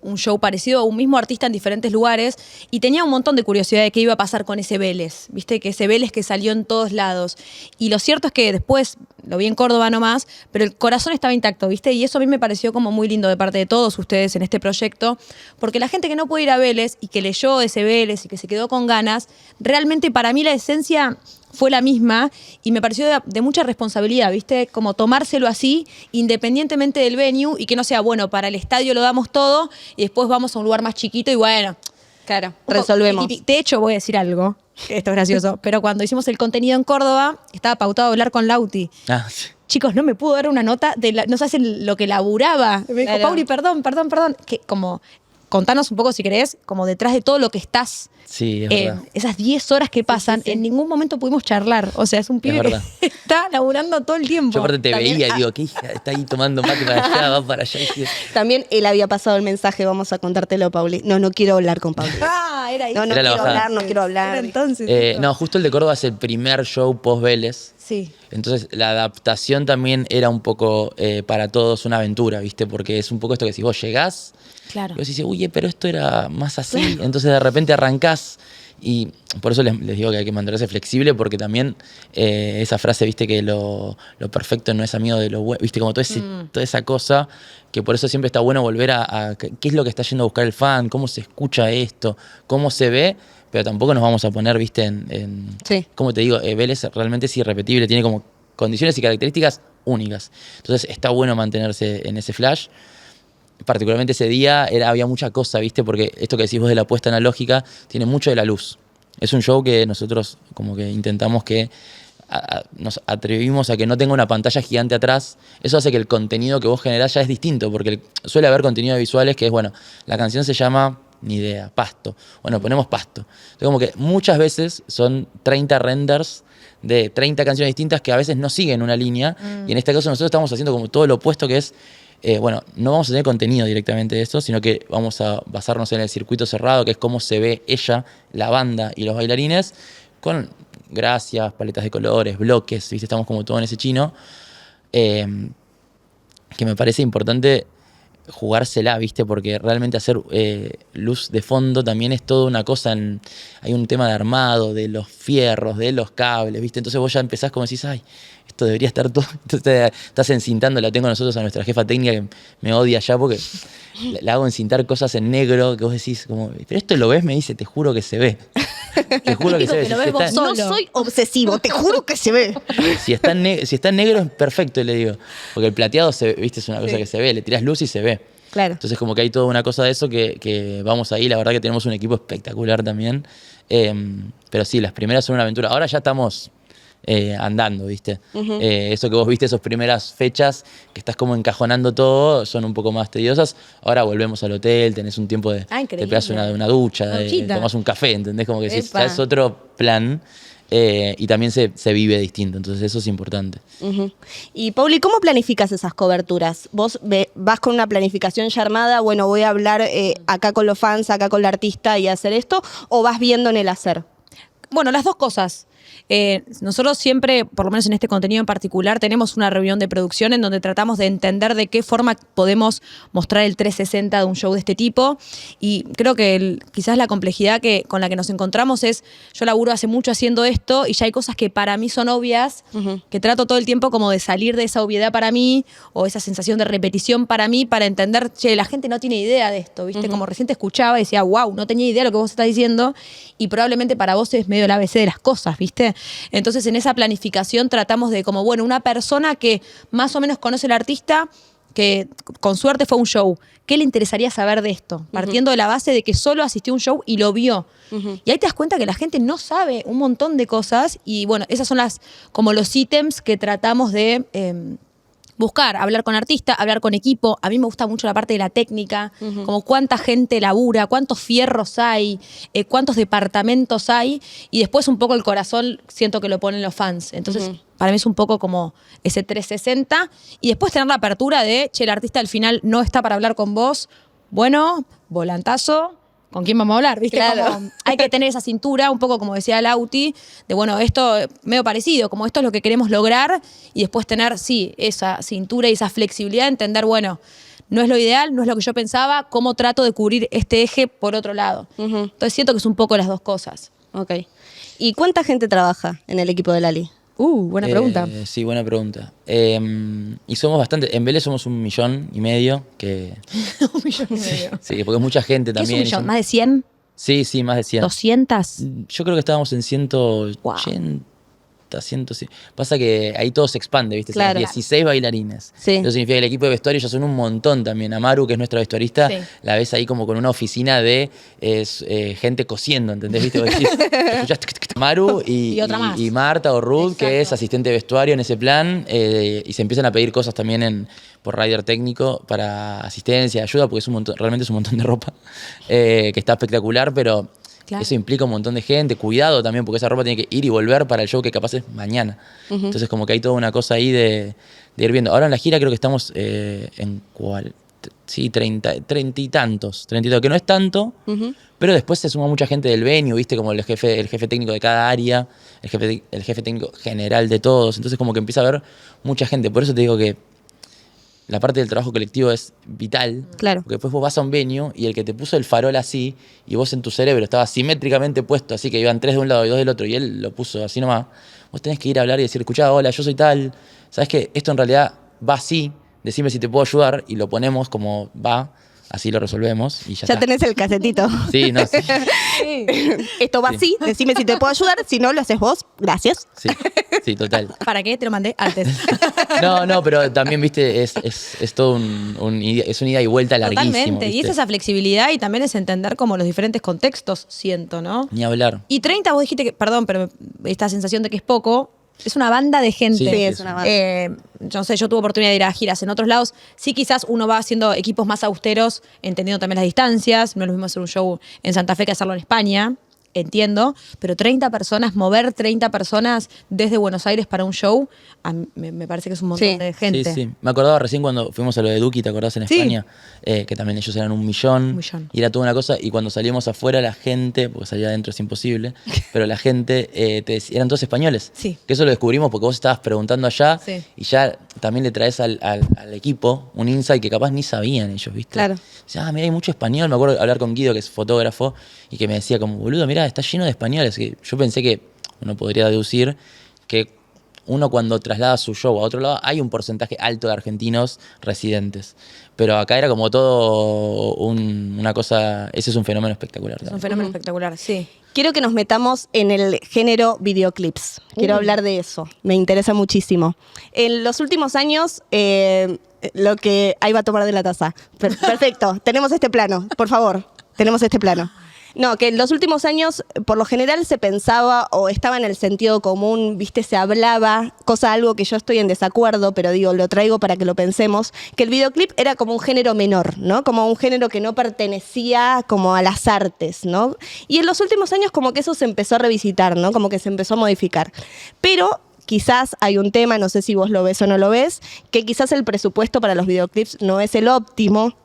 [SPEAKER 4] un show parecido a un mismo artista en diferentes lugares, y tenía un montón de curiosidad de qué iba a pasar con ese Vélez, ¿viste? Que ese Vélez que salió en todos lados. Y lo cierto es que después, lo vi en Córdoba nomás, pero el corazón estaba intacto, ¿viste? Y eso a mí me pareció como muy lindo de parte de todos ustedes en este proyecto, porque la gente que no puede ir a Vélez y que leyó ese Vélez y que se quedó con ganas, realmente para mí la esencia fue la misma, y me pareció de mucha responsabilidad, ¿viste? Como tomárselo así, independientemente del venue, y que no sea, bueno, para el estadio lo damos todo y después vamos a un lugar más chiquito y bueno,
[SPEAKER 1] Claro, resolvemos.
[SPEAKER 4] De hecho, voy a decir algo, que esto es gracioso, pero cuando hicimos el contenido en Córdoba, estaba pautado a hablar con Lauti.
[SPEAKER 3] Ah, sí.
[SPEAKER 4] Chicos, no me pudo dar una nota no sabes lo que laburaba. Me dijo,
[SPEAKER 1] Claro.
[SPEAKER 4] Pauli, perdón. Que como, contanos un poco si querés, como detrás de todo lo que estás.
[SPEAKER 3] Sí, es verdad.
[SPEAKER 4] Esas 10 horas que pasan, en ningún momento pudimos charlar. O sea, es un pibe
[SPEAKER 3] verdad.
[SPEAKER 4] que está laburando todo el tiempo.
[SPEAKER 3] Yo aparte te
[SPEAKER 1] También-
[SPEAKER 3] veía y digo, ¿qué hija? Está ahí tomando mate para allá, va para allá.
[SPEAKER 1] También él había pasado el mensaje, vamos a contártelo, Pauli. No quiero hablar con Pauli.
[SPEAKER 4] Era ahí.
[SPEAKER 1] No
[SPEAKER 3] Era la
[SPEAKER 1] quiero
[SPEAKER 3] bajada.
[SPEAKER 1] hablar, no quiero hablar.
[SPEAKER 4] Era entonces.
[SPEAKER 3] No, justo el de Córdoba es el primer show post-Vélez.
[SPEAKER 4] Sí.
[SPEAKER 3] Entonces la adaptación también era un poco para todos una aventura, ¿viste? Porque es un poco esto que si vos llegás
[SPEAKER 4] Claro.
[SPEAKER 3] y vos decís, oye, pero esto era más así. Entonces de repente arrancás y por eso les digo que hay que mantenerse flexible porque también esa frase, ¿viste? Que lo perfecto no es amigo de lo bueno, ¿viste? Como toda esa cosa que por eso siempre está bueno volver a qué es lo que está yendo a buscar el fan, cómo se escucha esto, cómo se ve. Pero tampoco nos vamos a poner, viste,
[SPEAKER 1] Sí.
[SPEAKER 3] como te digo, Vélez realmente es irrepetible, tiene como condiciones y características únicas. Entonces está bueno mantenerse en ese flash. Particularmente ese día había mucha cosa, viste, porque esto que decís vos de la puesta analógica tiene mucho de la luz. Es un show que nosotros como que intentamos que nos atrevimos a que no tenga una pantalla gigante atrás. Eso hace que el contenido que vos generás ya es distinto, porque suele haber contenido visuales que es, bueno, la canción se llama... Ni idea, pasto. Bueno, ponemos pasto. Entonces, como que muchas veces son 30 renders de 30 canciones distintas que a veces no siguen una línea. Y en este caso nosotros estamos haciendo como todo lo opuesto que es, bueno, no vamos a tener contenido directamente de esto, sino que vamos a basarnos en el circuito cerrado, que es cómo se ve ella, la banda y los bailarines, con gracias, paletas de colores, bloques, ¿viste? Estamos como todo en ese chino. Que me parece importante jugársela, ¿viste? Porque realmente hacer luz de fondo también es toda una cosa. Hay un tema de armado, de los fierros, de los cables, ¿viste? Entonces vos ya empezás como decís, ay, esto debería estar todo. Entonces estás encintando, la tengo nosotros a nuestra jefa técnica que me odia ya porque la hago encintar cosas en negro que vos decís, como, pero esto lo ves, me dice, te juro que se ve. Te juro que se ve.
[SPEAKER 4] Que lo
[SPEAKER 3] Si
[SPEAKER 4] ves vos
[SPEAKER 3] está-
[SPEAKER 4] solo.
[SPEAKER 1] No soy obsesivo, te juro que se ve.
[SPEAKER 3] si está en negro es perfecto, le digo. Porque el plateado, viste, es una cosa que se ve, le tirás luz y se ve.
[SPEAKER 1] Claro.
[SPEAKER 3] Entonces como que hay toda una cosa de eso que vamos ahí. La verdad que tenemos un equipo espectacular también. Pero sí, las primeras son una aventura. Ahora ya estamos andando, ¿viste? Eso que vos viste, esas primeras fechas que estás como encajonando todo, son un poco más tediosas. Ahora volvemos al hotel, tenés un tiempo de...
[SPEAKER 4] Increíble.
[SPEAKER 3] te pegás una ducha,
[SPEAKER 4] Duchita.
[SPEAKER 3] tomás un café, ¿entendés? Como que decís,
[SPEAKER 4] Epa.
[SPEAKER 3] ya es otro plan. Y también se vive distinto, entonces eso es importante.
[SPEAKER 1] Ujú. Y Pauli, ¿cómo planificas esas coberturas? ¿Vos vas con una planificación ya armada? Bueno, voy a hablar acá con los fans, acá con la artista y hacer esto, ¿o vas viendo en el hacer?
[SPEAKER 4] Bueno, las dos cosas. Nosotros siempre, por lo menos en este contenido en particular, tenemos una reunión de producción en donde tratamos de entender de qué forma podemos mostrar el 360 de un show de este tipo. Y creo que quizás la complejidad con la que nos encontramos es, yo laburo hace mucho haciendo esto y ya hay cosas que para mí son obvias, que trato todo el tiempo como de salir de esa obviedad para mí o esa sensación de repetición para mí, para entender, che, la gente no tiene idea de esto, ¿viste? Como recién te escuchaba y decía, wow, no tenía idea de lo que vos estás diciendo y probablemente para vos es medio el ABC de las cosas, ¿viste? Entonces en esa planificación tratamos de como, bueno, una persona que más o menos conoce al artista, que con suerte fue un show, ¿qué le interesaría saber de esto? Partiendo de la base de que solo asistió a un show y lo vio. Y ahí te das cuenta que la gente no sabe un montón de cosas y bueno, esas son como los ítems que tratamos de buscar, hablar con artista, hablar con equipo. A mí me gusta mucho la parte de la técnica, como cuánta gente labura, cuántos fierros hay, cuántos departamentos hay, y después un poco el corazón siento que lo ponen los fans. Entonces, para mí es un poco como ese 360, y después tener la apertura de, che, el artista al final no está para hablar con vos, bueno, volantazo, ¿con quién vamos a hablar? ¿Viste?
[SPEAKER 1] Claro.
[SPEAKER 4] Como hay que tener esa cintura, un poco como decía Lauti, de bueno, esto medio parecido, como esto es lo que queremos lograr y después tener, sí, esa cintura y esa flexibilidad de entender, bueno, no es lo ideal, no es lo que yo pensaba, cómo trato de cubrir este eje por otro lado. Entonces siento que es un poco las dos cosas.
[SPEAKER 1] Ok. ¿Y cuánta gente trabaja en el equipo de Lali?
[SPEAKER 4] Buena pregunta.
[SPEAKER 3] Sí, buena pregunta. Y somos bastante, en Vélez somos 1,5 millones, que
[SPEAKER 4] 1,5 millones.
[SPEAKER 3] sí, porque es mucha gente
[SPEAKER 4] ¿Qué es
[SPEAKER 3] también.
[SPEAKER 4] 1 millón? ¿Más de 100?
[SPEAKER 3] Sí, más de 100.
[SPEAKER 4] ¿200?
[SPEAKER 3] Yo creo que estábamos en 180 150, 100. Pasa que ahí todo se expande, ¿viste?
[SPEAKER 1] Claro.
[SPEAKER 3] Somos 16 bailarines.
[SPEAKER 1] Sí.
[SPEAKER 3] Eso significa que el equipo de vestuario ya son un montón también. Amaru, que es nuestra vestuarista,
[SPEAKER 2] Sí.
[SPEAKER 3] la ves ahí como con una oficina de gente cosiendo, ¿entendés? ¿Viste? Vos decís, escuchás Amaru
[SPEAKER 2] Y otra más.
[SPEAKER 3] y Marta o Ruth, que es
[SPEAKER 2] Exacto.
[SPEAKER 3] asistente de vestuario en ese plan, y se empiezan a pedir cosas también por rider técnico para asistencia, ayuda, porque es un montón, realmente es un montón de ropa, que está espectacular, pero
[SPEAKER 2] Claro.
[SPEAKER 3] eso implica un montón de gente, cuidado también, porque esa ropa tiene que ir y volver para el show que capaz es mañana. Entonces como que hay toda una cosa ahí de ir viendo. Ahora en la gira creo que estamos en cuál, sí, 30 y tantos, que no es tanto, pero después se suma mucha gente del venue, viste, como el jefe técnico de cada área, el jefe técnico general de todos, entonces como que empieza a haber mucha gente, por eso te digo que la parte del trabajo colectivo es vital.
[SPEAKER 1] Claro.
[SPEAKER 3] Porque después vos vas a un venue y el que te puso el farol así, y vos en tu cerebro estaba simétricamente puesto, así que iban 3 de un lado y 2 del otro, y él lo puso así nomás, vos tenés que ir a hablar y decir, escuchá, hola, yo soy tal, ¿sabés qué? Esto en realidad va así, decime si te puedo ayudar, y lo ponemos como va, así lo resolvemos, y ya
[SPEAKER 1] Ya
[SPEAKER 3] está.
[SPEAKER 1] tenés el casetito.
[SPEAKER 3] Sí, no, sí,
[SPEAKER 1] Esto va así, decime si te puedo ayudar, si no lo haces vos, gracias.
[SPEAKER 3] sí, total.
[SPEAKER 2] ¿Para qué? Te lo mandé antes.
[SPEAKER 3] No, pero también, viste, es todo es un ida y vuelta larguísimo.
[SPEAKER 2] Totalmente. Y
[SPEAKER 3] ¿viste?
[SPEAKER 2] es esa flexibilidad y también es entender como los diferentes contextos, siento, ¿no?
[SPEAKER 3] Ni hablar.
[SPEAKER 2] Y 30, vos dijiste que, perdón, pero esta sensación de que es poco, es una banda de gente.
[SPEAKER 3] Sí,
[SPEAKER 1] Sí, es una banda.
[SPEAKER 2] Yo no sé, yo tuve oportunidad de ir a giras en otros lados. Sí, quizás uno va haciendo equipos más austeros, entendiendo también las distancias. No es lo mismo hacer un show en Santa Fe que hacerlo en España, entiendo. Pero 30 personas, mover 30 personas desde Buenos Aires para un show, a mí me parece que es un montón
[SPEAKER 1] Sí.
[SPEAKER 2] de gente.
[SPEAKER 3] Sí. Me acordaba recién cuando fuimos a lo de Duki, ¿te acordás en
[SPEAKER 2] Sí.
[SPEAKER 3] España? Que también ellos eran 1.000.000.
[SPEAKER 2] Un millón.
[SPEAKER 3] Y era toda una cosa. Y cuando salimos afuera, la gente, porque salir adentro es imposible, pero la gente eran todos españoles.
[SPEAKER 2] Sí.
[SPEAKER 3] Que eso lo descubrimos porque vos estabas preguntando allá
[SPEAKER 2] Sí.
[SPEAKER 3] y ya también le traes al equipo un insight que capaz ni sabían ellos, ¿viste?
[SPEAKER 1] Claro.
[SPEAKER 3] Decía, mira, hay mucho español. Me acuerdo hablar con Guido, que es fotógrafo, y que me decía como, boludo, mira, está lleno de españoles. Que yo pensé que uno podría deducir que uno cuando traslada su show a otro lado hay un porcentaje alto de argentinos residentes. Pero acá era como todo una cosa, ese es un fenómeno espectacular.
[SPEAKER 2] Es un
[SPEAKER 3] también.
[SPEAKER 2] fenómeno espectacular, sí.
[SPEAKER 1] Quiero que nos metamos en el género videoclips. Quiero hablar de eso. Me interesa muchísimo. En los últimos años, lo que... Ahí va a tomar de la taza. Perfecto. Tenemos este plano. Por favor. Tenemos este plano. No, que en los últimos años, por lo general, se pensaba o estaba en el sentido común, viste, se hablaba, algo que yo estoy en desacuerdo, pero digo, lo traigo para que lo pensemos, que el videoclip era como un género menor, ¿no? Como un género que no pertenecía como a las artes, ¿no? Y en los últimos años como que eso se empezó a revisitar, ¿no? Como que se empezó a modificar. Pero quizás hay un tema, no sé si vos lo ves o no lo ves, que quizás el presupuesto para los videoclips no es el óptimo.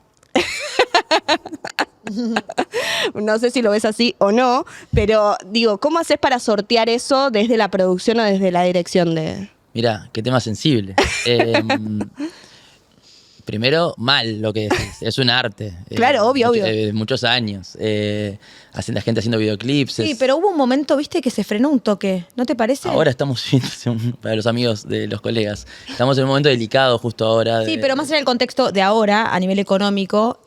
[SPEAKER 1] No sé si lo ves así o no, pero digo, ¿cómo haces para sortear eso desde la producción o desde la dirección de...?
[SPEAKER 3] Mirá, qué tema sensible. Primero, mal lo que decís. Es un arte.
[SPEAKER 1] Claro, obvio.
[SPEAKER 3] Muchos años. La gente haciendo videoclips.
[SPEAKER 2] Sí, pero hubo un momento, viste, que se frenó un toque, ¿no te parece?
[SPEAKER 3] Ahora estamos viendo, para los amigos de los colegas, estamos en un momento delicado justo ahora.
[SPEAKER 2] Sí, pero más allá del contexto de ahora, a nivel económico,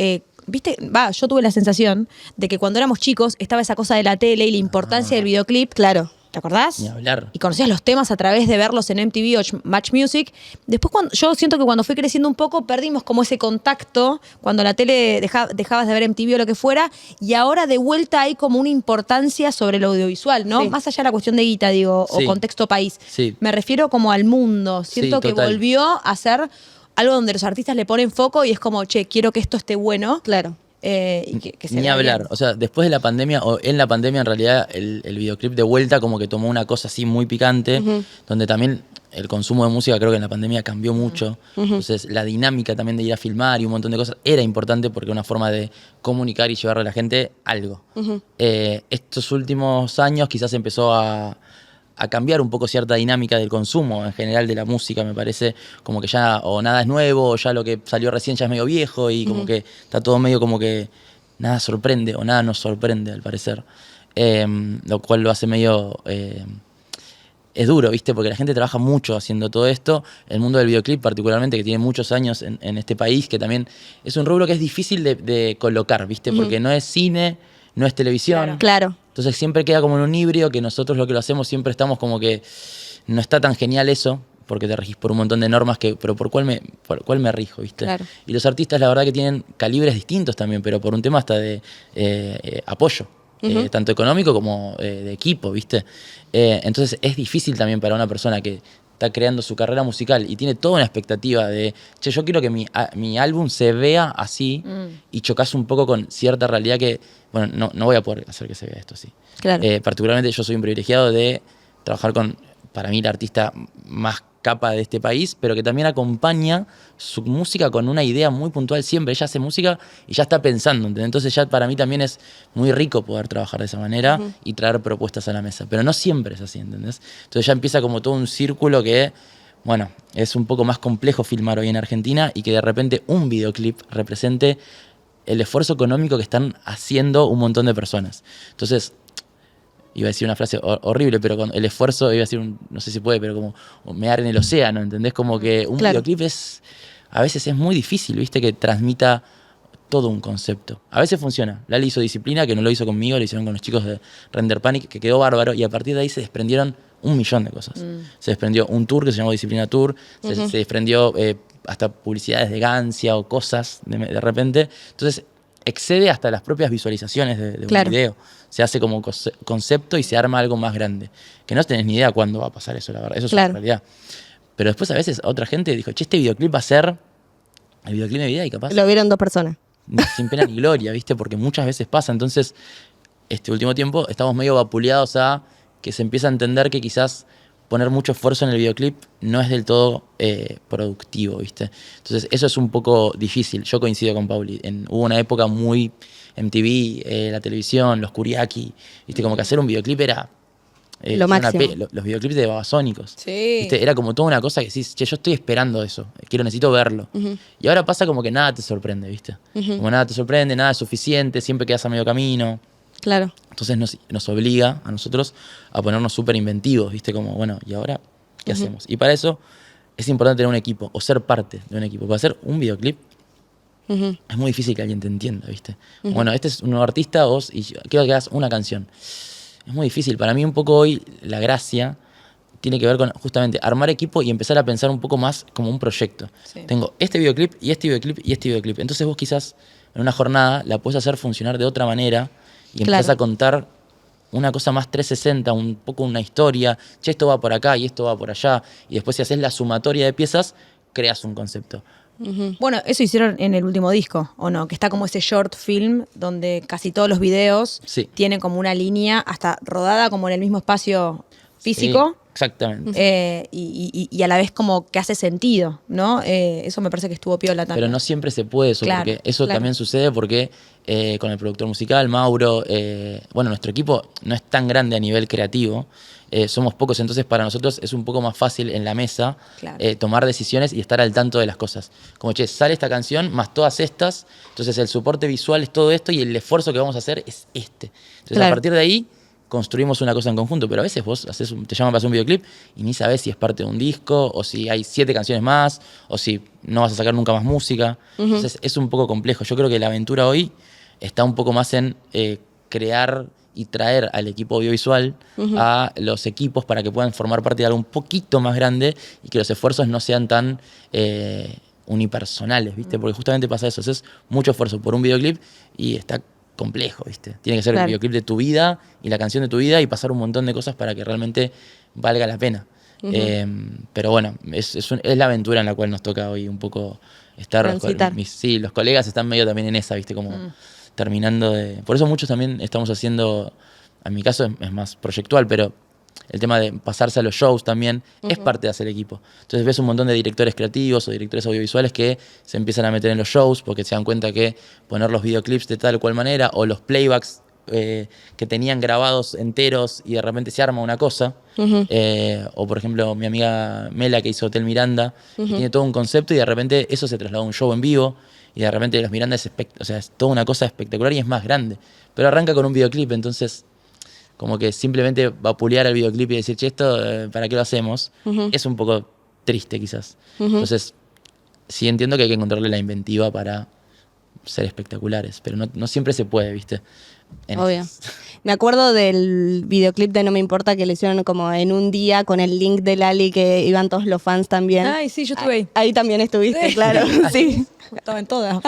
[SPEAKER 2] viste, yo tuve la sensación de que cuando éramos chicos estaba esa cosa de la tele y la importancia del videoclip.
[SPEAKER 1] Claro.
[SPEAKER 2] ¿Te acordás?
[SPEAKER 3] Ni hablar.
[SPEAKER 2] Y conocías los temas a través de verlos en MTV o Match Music. Después, yo siento que cuando fui creciendo un poco, perdimos como ese contacto, cuando la tele dejabas de ver MTV o lo que fuera, y ahora de vuelta hay como una importancia sobre lo audiovisual, ¿no?
[SPEAKER 1] Sí.
[SPEAKER 2] Más allá de la cuestión de guita, digo,
[SPEAKER 3] Sí.
[SPEAKER 2] o contexto país.
[SPEAKER 3] Sí.
[SPEAKER 2] Me refiero como al mundo. Siento que
[SPEAKER 3] total.
[SPEAKER 2] volvió a ser algo donde los artistas le ponen foco y es como, che, quiero que esto esté bueno.
[SPEAKER 1] Claro.
[SPEAKER 2] Y que se
[SPEAKER 3] Ni
[SPEAKER 2] vea
[SPEAKER 3] hablar.
[SPEAKER 2] bien.
[SPEAKER 3] O sea, después de la pandemia, o en la pandemia en realidad, el videoclip de vuelta como que tomó una cosa así muy picante, donde también el consumo de música creo que en la pandemia cambió mucho. Entonces la dinámica también de ir a filmar y un montón de cosas era importante porque era una forma de comunicar y llevarle a la gente algo. Estos últimos años quizás empezó a cambiar un poco cierta dinámica del consumo en general de la música, me parece como que ya o nada es nuevo, o ya lo que salió recién ya es medio viejo y como que está todo medio como que nada sorprende o nada nos sorprende al parecer, lo cual lo hace medio... es duro, ¿viste? Porque la gente trabaja mucho haciendo todo esto. El mundo del videoclip particularmente, que tiene muchos años en este país, que también es un rubro que es difícil de colocar, ¿viste? Porque no es cine, no es televisión.
[SPEAKER 1] Claro.
[SPEAKER 3] Entonces siempre queda como en un híbrido que nosotros lo que lo hacemos siempre estamos como que no está tan genial eso, porque te regís por un montón de normas, pero ¿por cuál me rijo, viste?
[SPEAKER 4] Claro.
[SPEAKER 3] Y los artistas, la verdad que tienen calibres distintos también, pero por un tema hasta de apoyo, tanto económico como de equipo, viste. Entonces es difícil también para una persona que está creando su carrera musical y tiene toda una expectativa de, che, yo quiero que mi álbum se vea así, y chocas un poco con cierta realidad que, bueno, no voy a poder hacer que se vea esto así.
[SPEAKER 4] Claro.
[SPEAKER 3] Particularmente yo soy un privilegiado de trabajar con, para mí, la artista más capa de este país, pero que también acompaña su música con una idea muy puntual siempre. Ella hace música y ya está pensando, ¿entendés? Entonces ya para mí también es muy rico poder trabajar de esa manera y traer propuestas a la mesa, pero no siempre es así, ¿entendés? Entonces ya empieza como todo un círculo que, bueno, es un poco más complejo filmar hoy en Argentina, y que de repente un videoclip represente el esfuerzo económico que están haciendo un montón de personas. Entonces, iba a decir una frase horrible, pero con el esfuerzo, iba a decir, no sé si puede, pero como mear en el océano, ¿entendés? Como que un videoclip a veces es muy difícil, ¿viste? Que transmita todo un concepto. A veces funciona. Lali hizo Disciplina, que no lo hizo conmigo, lo hicieron con los chicos de Render Panic, que quedó bárbaro, y a partir de ahí se desprendieron un millón de cosas. Se desprendió un tour que se llamó Disciplina Tour, se desprendió hasta publicidades de Gancia o cosas de repente. Entonces, excede hasta las propias visualizaciones de un video. Se hace como concepto y se arma algo más grande. Que no tenés ni idea cuándo va a pasar eso, la verdad. Eso es una realidad. Pero después a veces otra gente dijo, che, este videoclip va a ser el videoclip de mi vida, y capaz
[SPEAKER 1] Lo vieron 2 personas.
[SPEAKER 3] sin pena ni gloria, ¿viste? Porque muchas veces pasa. Entonces, este último tiempo estamos medio vapuleados a que se empieza a entender que quizás poner mucho esfuerzo en el videoclip no es del todo productivo, ¿viste? Entonces eso es un poco difícil. Yo coincido con Pauli. Hubo una época muy MTV, la televisión, los Kuriaki, ¿viste? Como que hacer un videoclip era
[SPEAKER 1] lo máximo.
[SPEAKER 3] Los videoclips de Babasónicos.
[SPEAKER 4] Sí.
[SPEAKER 3] ¿Viste? Era como toda una cosa que decís, che, yo estoy esperando eso, necesito verlo. Y ahora pasa como que nada te sorprende, ¿viste? Como nada te sorprende, nada es suficiente, siempre quedas a medio camino.
[SPEAKER 1] Claro.
[SPEAKER 3] Entonces nos obliga a nosotros a ponernos súper inventivos, ¿viste? Como, bueno, ¿y ahora qué hacemos? Y para eso es importante tener un equipo o ser parte de un equipo. Para hacer un videoclip es muy difícil que alguien te entienda, ¿viste? Bueno, este es un nuevo artista, y quiero que hagas una canción. Es muy difícil. Para mí un poco hoy la gracia tiene que ver con justamente armar equipo y empezar a pensar un poco más como un proyecto. Sí. Tengo este videoclip y este videoclip y este videoclip. Entonces vos quizás en una jornada la puedes hacer funcionar de otra manera y empezás a contar una cosa más 360, un poco una historia. Che, esto va por acá y esto va por allá. Y después si haces la sumatoria de piezas, creas un concepto.
[SPEAKER 4] Bueno, eso hicieron en el último disco, ¿o no? Que está como ese short film donde casi todos los videos tienen como una línea hasta rodada como en el mismo espacio físico.
[SPEAKER 3] Sí, exactamente.
[SPEAKER 4] Y a la vez como que hace sentido, ¿no? Eso me parece que estuvo piola también.
[SPEAKER 3] Pero no siempre se puede eso, porque eso también sucede porque con el productor musical, Mauro, bueno, nuestro equipo no es tan grande a nivel creativo, somos pocos, entonces para nosotros es un poco más fácil en la mesa tomar decisiones y estar al tanto de las cosas. Como, che, sale esta canción más todas estas, entonces el soporte visual es todo esto y el esfuerzo que vamos a hacer es este. Entonces a partir de ahí construimos una cosa en conjunto, pero a veces vos te llaman para hacer un videoclip y ni sabés si es parte de un disco o si hay 7 canciones más o si no vas a sacar nunca más música. Entonces es un poco complejo. Yo creo que la aventura hoy está un poco más en crear y traer al equipo audiovisual a los equipos para que puedan formar parte de algo un poquito más grande y que los esfuerzos no sean tan unipersonales, ¿viste? Porque justamente pasa eso, es mucho esfuerzo por un videoclip y está complejo, ¿viste? Tiene que ser el videoclip de tu vida y la canción de tu vida y pasar un montón de cosas para que realmente valga la pena. Pero bueno, es la aventura en la cual nos toca hoy un poco estar. Los colegas están medio también en esa, ¿viste? Como terminando de... Por eso muchos también estamos haciendo, en mi caso es más proyectual, pero el tema de pasarse a los shows también es parte de hacer equipo. Entonces ves un montón de directores creativos o directores audiovisuales que se empiezan a meter en los shows porque se dan cuenta que poner los videoclips de tal o cual manera o los playbacks que tenían grabados enteros y de repente se arma una cosa. O por ejemplo mi amiga Mela que hizo Hotel Miranda, que tiene todo un concepto y de repente eso se trasladó a un show en vivo y de repente los Miranda es toda una cosa espectacular y es más grande. Pero arranca con un videoclip, entonces como que simplemente vapulear el videoclip y decir, che, esto, ¿para qué lo hacemos? Es un poco triste quizás. Entonces sí entiendo que hay que encontrarle la inventiva para ser espectaculares, pero no siempre se puede, ¿viste?
[SPEAKER 1] Obvio.
[SPEAKER 3] Esas.
[SPEAKER 1] Me acuerdo del videoclip de No Me Importa que le hicieron como en un día con el link de Lali que iban todos los fans también.
[SPEAKER 4] Ay, sí, yo estuve ahí.
[SPEAKER 1] Ahí también estuviste,
[SPEAKER 4] Sí.
[SPEAKER 1] claro. Sí.
[SPEAKER 4] Estaba en todas.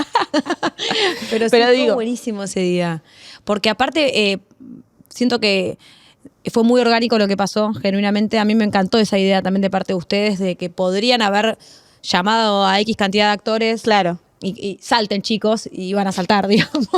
[SPEAKER 4] Pero
[SPEAKER 1] Pero
[SPEAKER 4] sí,
[SPEAKER 1] digo-
[SPEAKER 4] fue buenísimo ese día. Porque aparte, siento que fue muy orgánico lo que pasó, genuinamente. A mí me encantó esa idea también de parte de ustedes de que podrían haber llamado a X cantidad de actores.
[SPEAKER 1] Claro.
[SPEAKER 4] Y salten, chicos, y van a saltar, digamos.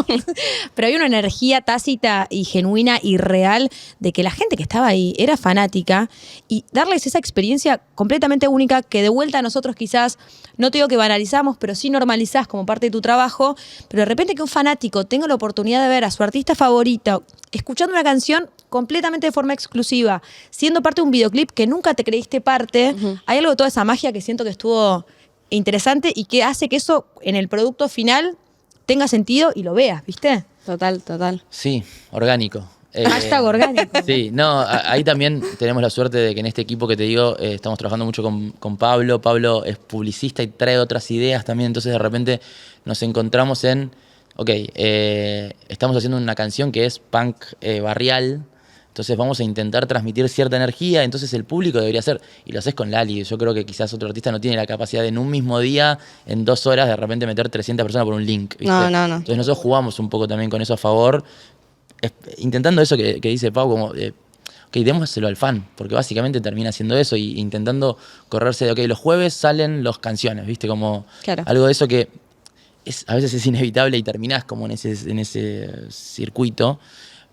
[SPEAKER 4] Pero hay una energía tácita y genuina y real de que la gente que estaba ahí era fanática y darles esa experiencia completamente única que de vuelta a nosotros quizás, no te digo que banalizamos, pero sí normalizás como parte de tu trabajo, pero de repente que un fanático tenga la oportunidad de ver a su artista favorito escuchando una canción completamente de forma exclusiva, siendo parte de un videoclip que nunca te creíste parte, hay algo de toda esa magia que siento que estuvo interesante y que hace que eso en el producto final tenga sentido y lo veas, ¿viste?
[SPEAKER 1] Total, total.
[SPEAKER 3] Sí, orgánico.
[SPEAKER 4] Hashtag orgánico.
[SPEAKER 3] Sí, no, ahí también tenemos la suerte de que en este equipo que te digo estamos trabajando mucho con Pablo. Pablo es publicista y trae otras ideas también, entonces de repente nos encontramos en, estamos haciendo una canción que es punk barrial, entonces vamos a intentar transmitir cierta energía, entonces el público debería ser, y lo haces con Lali, yo creo que quizás otro artista no tiene la capacidad de en un mismo día, en 2 horas, de repente meter 300 personas por un link, ¿viste?
[SPEAKER 1] No.
[SPEAKER 3] Entonces nosotros jugamos un poco también con eso a favor, intentando eso que dice Pau, como, démoselo al fan, porque básicamente termina siendo eso, y intentando correrse de, los jueves salen las canciones, ¿viste? Como
[SPEAKER 1] Claro.
[SPEAKER 3] algo de eso que a veces es inevitable y terminás como en ese circuito,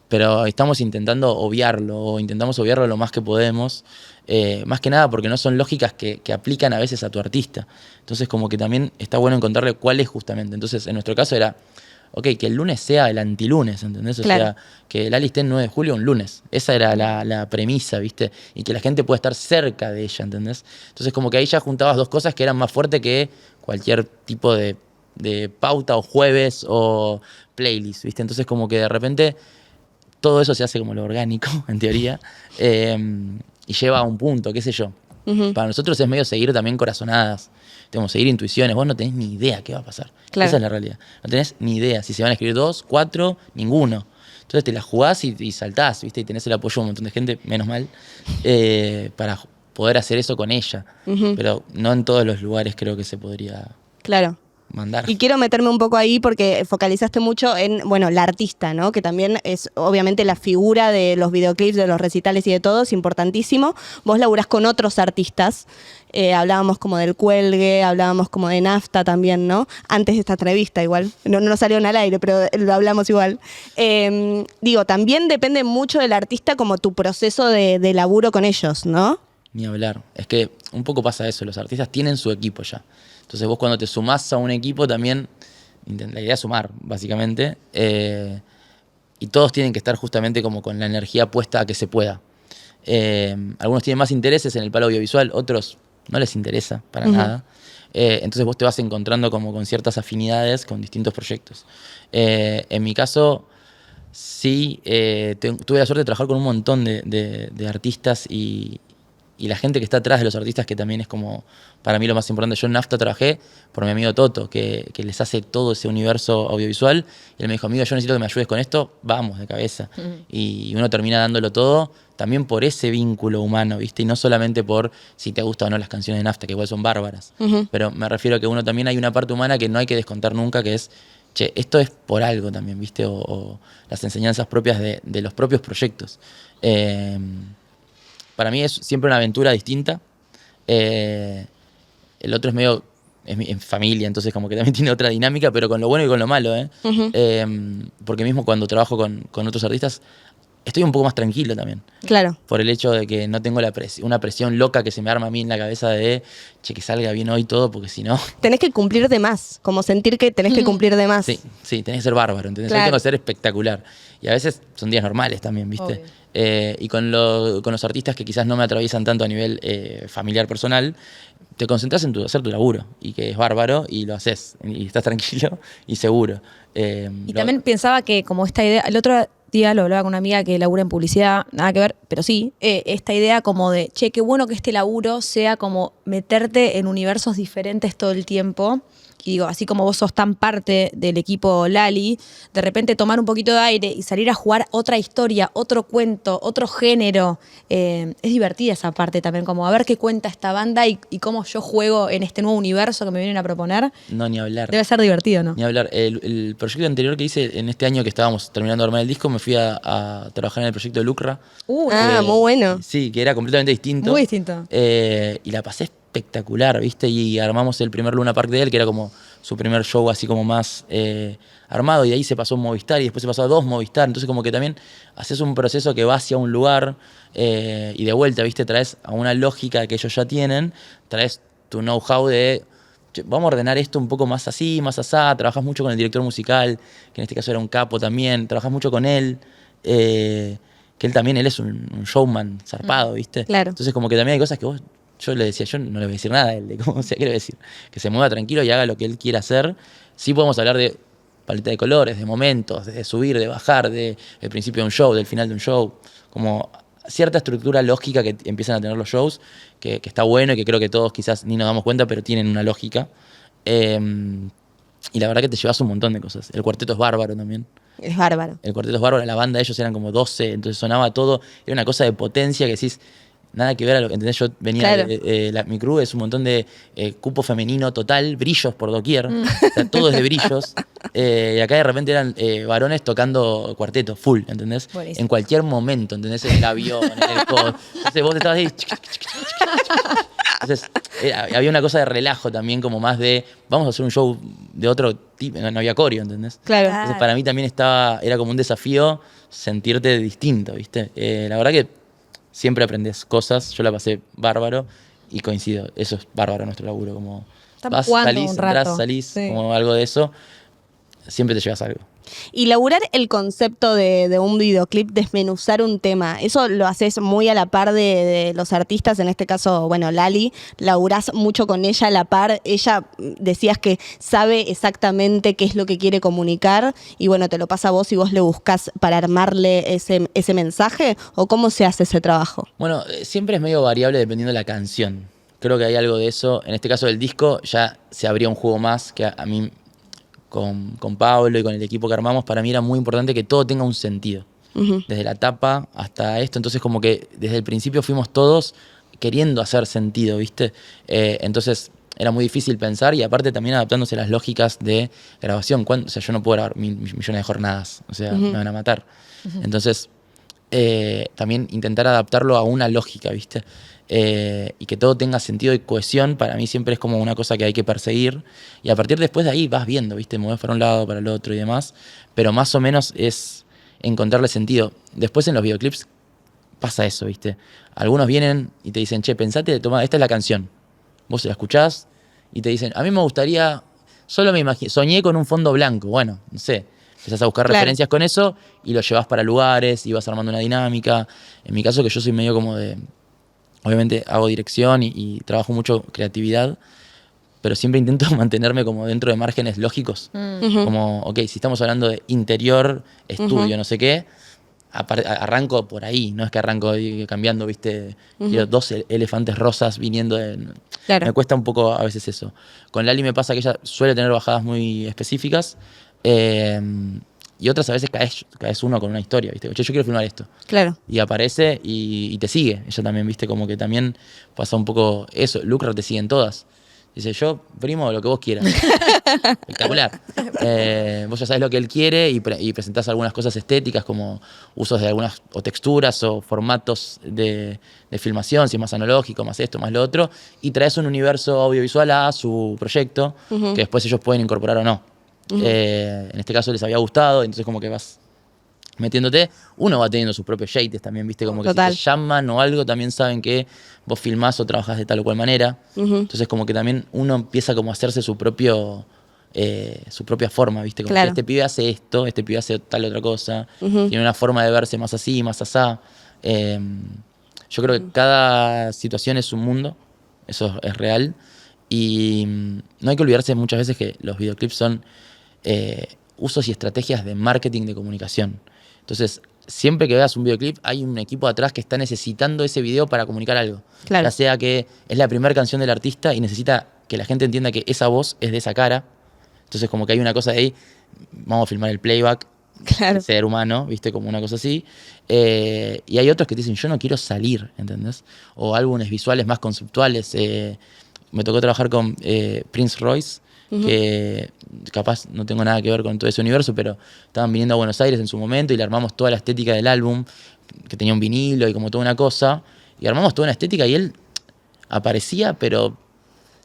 [SPEAKER 3] pero estamos intentando obviarlo, o intentamos obviarlo lo más que podemos, más que nada porque no son lógicas que aplican a veces a tu artista. Entonces como que también está bueno encontrarle cuál es justamente. Entonces en nuestro caso era, que el lunes sea el antilunes, ¿entendés? O
[SPEAKER 1] Claro.
[SPEAKER 3] sea, que Lali esté el 9 de julio un lunes. Esa era la premisa, ¿viste? Y que la gente pueda estar cerca de ella, ¿entendés? Entonces como que ahí ya juntabas dos cosas que eran más fuertes que cualquier tipo de pauta o jueves o playlist, ¿viste? Entonces como que de repente todo eso se hace como lo orgánico, en teoría, y lleva a un punto, qué sé yo. Para nosotros es medio seguir también corazonadas, tenemos seguir intuiciones. Vos no tenés ni idea qué va a pasar.
[SPEAKER 1] Claro.
[SPEAKER 3] Esa es la realidad. No tenés ni idea si se van a escribir 2, 4, ninguno. Entonces te la jugás y saltás, ¿viste? Y tenés el apoyo de un montón de gente, menos mal, para poder hacer eso con ella. Pero no en todos los lugares creo que se podría
[SPEAKER 1] Claro.
[SPEAKER 3] mandar.
[SPEAKER 1] Y quiero meterme un poco ahí porque focalizaste mucho en, bueno, la artista, ¿no? Que también es obviamente la figura de los videoclips, de los recitales y de todo, es importantísimo. Vos laburás con otros artistas, hablábamos como del Cuelgue, hablábamos como de Nafta también, ¿no? Antes de esta entrevista igual, no salieron al aire, pero lo hablamos igual. Digo, también depende mucho del artista como tu proceso de laburo con ellos, ¿no?
[SPEAKER 3] Ni hablar. Es que un poco pasa eso, los artistas tienen su equipo ya. Entonces vos cuando te sumás a un equipo también, la idea es sumar, básicamente, y todos tienen que estar justamente como con la energía puesta a que se pueda. Algunos tienen más intereses en el palo audiovisual, otros no les interesa para nada. Entonces vos te vas encontrando como con ciertas afinidades con distintos proyectos. En mi caso, sí, tuve la suerte de trabajar con un montón de artistas y la gente que está atrás de los artistas, que también es como, para mí lo más importante. Yo en Nafta trabajé por mi amigo Toto, que les hace todo ese universo audiovisual, y él me dijo, amigo, yo necesito que me ayudes con esto, vamos, de cabeza. Y uno termina dándolo todo, también por ese vínculo humano, ¿viste? Y no solamente por si te gustan o no las canciones de Nafta, que igual son bárbaras, pero me refiero a que uno también hay una parte humana que no hay que descontar nunca, que es, che, esto es por algo también, ¿viste? O las enseñanzas propias de los propios proyectos. Para mí es siempre una aventura distinta. El otro es medio, en familia, entonces como que también tiene otra dinámica, pero con lo bueno y con lo malo, ¿eh? Porque mismo cuando trabajo con otros artistas, estoy un poco más tranquilo también.
[SPEAKER 1] Claro.
[SPEAKER 3] Por el hecho de que no tengo una presión loca que se me arma a mí en la cabeza de, che, que salga bien hoy todo, porque si no...
[SPEAKER 1] Tenés que cumplir de más, como sentir que tenés que cumplir de más.
[SPEAKER 3] Sí, tenés que ser bárbaro, ¿entendés?
[SPEAKER 1] Claro.
[SPEAKER 3] Hoy tengo que ser espectacular. Y a veces son días normales también, ¿viste? Y con los artistas que quizás no me atraviesan tanto a nivel familiar, personal, te concentras en hacer tu laburo, y que es bárbaro, y lo haces, y estás tranquilo y seguro.
[SPEAKER 4] Y también pensaba que como esta idea, el otro día lo hablaba con una amiga que labura en publicidad, nada que ver, pero sí, esta idea como de, che, qué bueno que este laburo sea como meterte en universos diferentes todo el tiempo y digo, así como vos sos tan parte del equipo Lali, de repente tomar un poquito de aire y salir a jugar otra historia, otro cuento, otro género, es divertida esa parte también, como a ver qué cuenta esta banda y cómo yo juego en este nuevo universo que me vienen a proponer.
[SPEAKER 3] No, ni hablar.
[SPEAKER 4] Debe ser divertido, ¿no?
[SPEAKER 3] Ni hablar. El proyecto anterior que hice en este año que estábamos terminando de armar el disco, me fui a trabajar en el proyecto de Lucra.
[SPEAKER 1] Muy bueno.
[SPEAKER 3] Sí, que era completamente distinto.
[SPEAKER 4] Muy distinto.
[SPEAKER 3] Y la pasé espectacular, ¿viste? Y armamos el primer Luna Park de él, que era como su primer show así como más armado, y de ahí se pasó a un Movistar y después se pasó a 2 Movistar. Entonces como que también haces un proceso que va hacia un lugar y de vuelta, ¿viste? Traes a una lógica que ellos ya tienen, traes tu know-how de vamos a ordenar esto un poco más así, más asá. Trabajas mucho con el director musical, que en este caso era un capo también. Trabajas mucho con él, que él es un showman zarpado, ¿viste?
[SPEAKER 1] Claro.
[SPEAKER 3] Entonces como que también hay cosas que yo le decía, yo no le voy a decir nada a él, de cómo se quiere decir, que se mueva tranquilo y haga lo que él quiera hacer. Sí podemos hablar de paleta de colores, de momentos, de subir, de bajar, de el principio de un show, del final de un show, como cierta estructura lógica que empiezan a tener los shows, que está bueno y que creo que todos quizás ni nos damos cuenta, pero tienen una lógica. Y la verdad que te llevas un montón de cosas. El cuarteto es bárbaro también.
[SPEAKER 1] Es bárbaro.
[SPEAKER 3] El cuarteto es bárbaro, la banda de ellos eran como 12, entonces sonaba todo, era una cosa de potencia que decís, nada que ver a lo que entendés. Yo venía
[SPEAKER 1] Claro.
[SPEAKER 3] mi crew es un montón de cupo femenino total, brillos por doquier, o sea, todo es de brillos. Y acá de repente eran varones tocando cuarteto, full, ¿entendés?
[SPEAKER 4] Buenísimo.
[SPEAKER 3] En cualquier momento, ¿entendés? En el avión, en el coche. Entonces vos estabas ahí. Entonces había una cosa de relajo también, como más de vamos a hacer un show de otro tipo, no había coreo, ¿entendés?
[SPEAKER 1] Claro.
[SPEAKER 3] Entonces para mí también era como un desafío sentirte distinto, ¿viste? La verdad que siempre aprendes cosas, yo la pasé bárbaro y coincido, eso es bárbaro nuestro laburo, como
[SPEAKER 4] Estamos
[SPEAKER 3] vas,
[SPEAKER 4] jugando
[SPEAKER 3] salís,
[SPEAKER 4] un rato.
[SPEAKER 3] entras, salís,
[SPEAKER 4] Sí.
[SPEAKER 3] como algo de eso, siempre te llevas algo.
[SPEAKER 1] Y laburar el concepto de un videoclip, desmenuzar un tema, eso lo haces muy a la par de los artistas, en este caso, bueno, Lali, laburás mucho con ella a la par, ella decías que sabe exactamente qué es lo que quiere comunicar y bueno, te lo pasa a vos y vos le buscás para armarle ese mensaje, o cómo se hace ese trabajo.
[SPEAKER 3] Bueno, siempre es medio variable dependiendo de la canción. Creo que hay algo de eso. En este caso del disco ya se abría un juego más que a mí, con Pablo y con el equipo que armamos, para mí era muy importante que todo tenga un sentido. Desde la tapa hasta esto. Entonces como que desde el principio fuimos todos queriendo hacer sentido, ¿viste? Entonces era muy difícil pensar y aparte también adaptándose a las lógicas de grabación. O sea, yo no puedo grabar millones de jornadas. O sea, me van a matar. Entonces también intentar adaptarlo a una lógica, ¿viste? Y que todo tenga sentido y cohesión, para mí siempre es como una cosa que hay que perseguir. Y a partir después de ahí vas viendo, ¿viste? Movés para un lado, para el otro y demás. Pero más o menos es encontrarle sentido. Después en los videoclips pasa eso, ¿viste? Algunos vienen y te dicen, che, pensate, toma, esta es la canción. Vos la escuchás y te dicen, a mí me gustaría, soñé con un fondo blanco. Bueno, no sé. Empezás a buscar referencias con eso y lo llevas para lugares y vas armando una dinámica. En mi caso, que yo soy medio como de... Obviamente hago dirección y trabajo mucho creatividad, pero siempre intento mantenerme como dentro de márgenes lógicos. Como, ok, si estamos hablando de interior, estudio, no sé qué, arranco por ahí, no es que arranco cambiando, ¿viste? Quiero 2 elefantes rosas viniendo de...
[SPEAKER 1] Claro.
[SPEAKER 3] Me cuesta un poco a veces eso. Con Lali me pasa que ella suele tener bajadas muy específicas, y otras a veces caes uno con una historia, ¿viste? Che, yo quiero filmar esto.
[SPEAKER 1] Claro.
[SPEAKER 3] Y aparece y te sigue. Ella también, ¿viste? Como que también pasa un poco eso. Lucra te sigue en todas. Dice, yo, primo, lo que vos quieras. Espectacular. Vos ya sabés lo que él quiere y presentás algunas cosas estéticas como usos de algunas o texturas o formatos de filmación, si es más analógico, más esto, más lo otro, y traes un universo audiovisual a su proyecto que después ellos pueden incorporar o no. En este caso les había gustado, entonces como que vas metiéndote. Uno va teniendo sus propios yates también, ¿viste? Como que
[SPEAKER 1] Total.
[SPEAKER 3] si te llaman o algo, también saben que vos filmás o trabajás de tal o cual manera. Entonces como que también uno empieza como a hacerse su propia forma, ¿viste? Como
[SPEAKER 1] Claro.
[SPEAKER 3] que este pibe hace esto, este pibe hace tal otra cosa. Tiene una forma de verse más así, más asá. Yo creo que cada situación es un mundo, eso es real. Y no hay que olvidarse muchas veces que los videoclips son usos y estrategias de marketing de comunicación. Entonces, siempre que veas un videoclip, hay un equipo atrás que está necesitando ese video para comunicar algo.
[SPEAKER 1] Claro.
[SPEAKER 3] Ya sea que es la primera canción del artista y necesita que la gente entienda que esa voz es de esa cara, Entonces como que hay una cosa de ahí, vamos a filmar el playback,
[SPEAKER 1] Claro.
[SPEAKER 3] de ser humano, ¿viste? Como una cosa así. Y hay otros que te dicen, yo no quiero salir, ¿entendés? O álbumes visuales más conceptuales. Me tocó trabajar con Prince Royce, que capaz no tengo nada que ver con todo ese universo, pero estaban viniendo a Buenos Aires en su momento y le armamos toda la estética del álbum, que tenía un vinilo y como toda una cosa, y armamos toda una estética y él aparecía, pero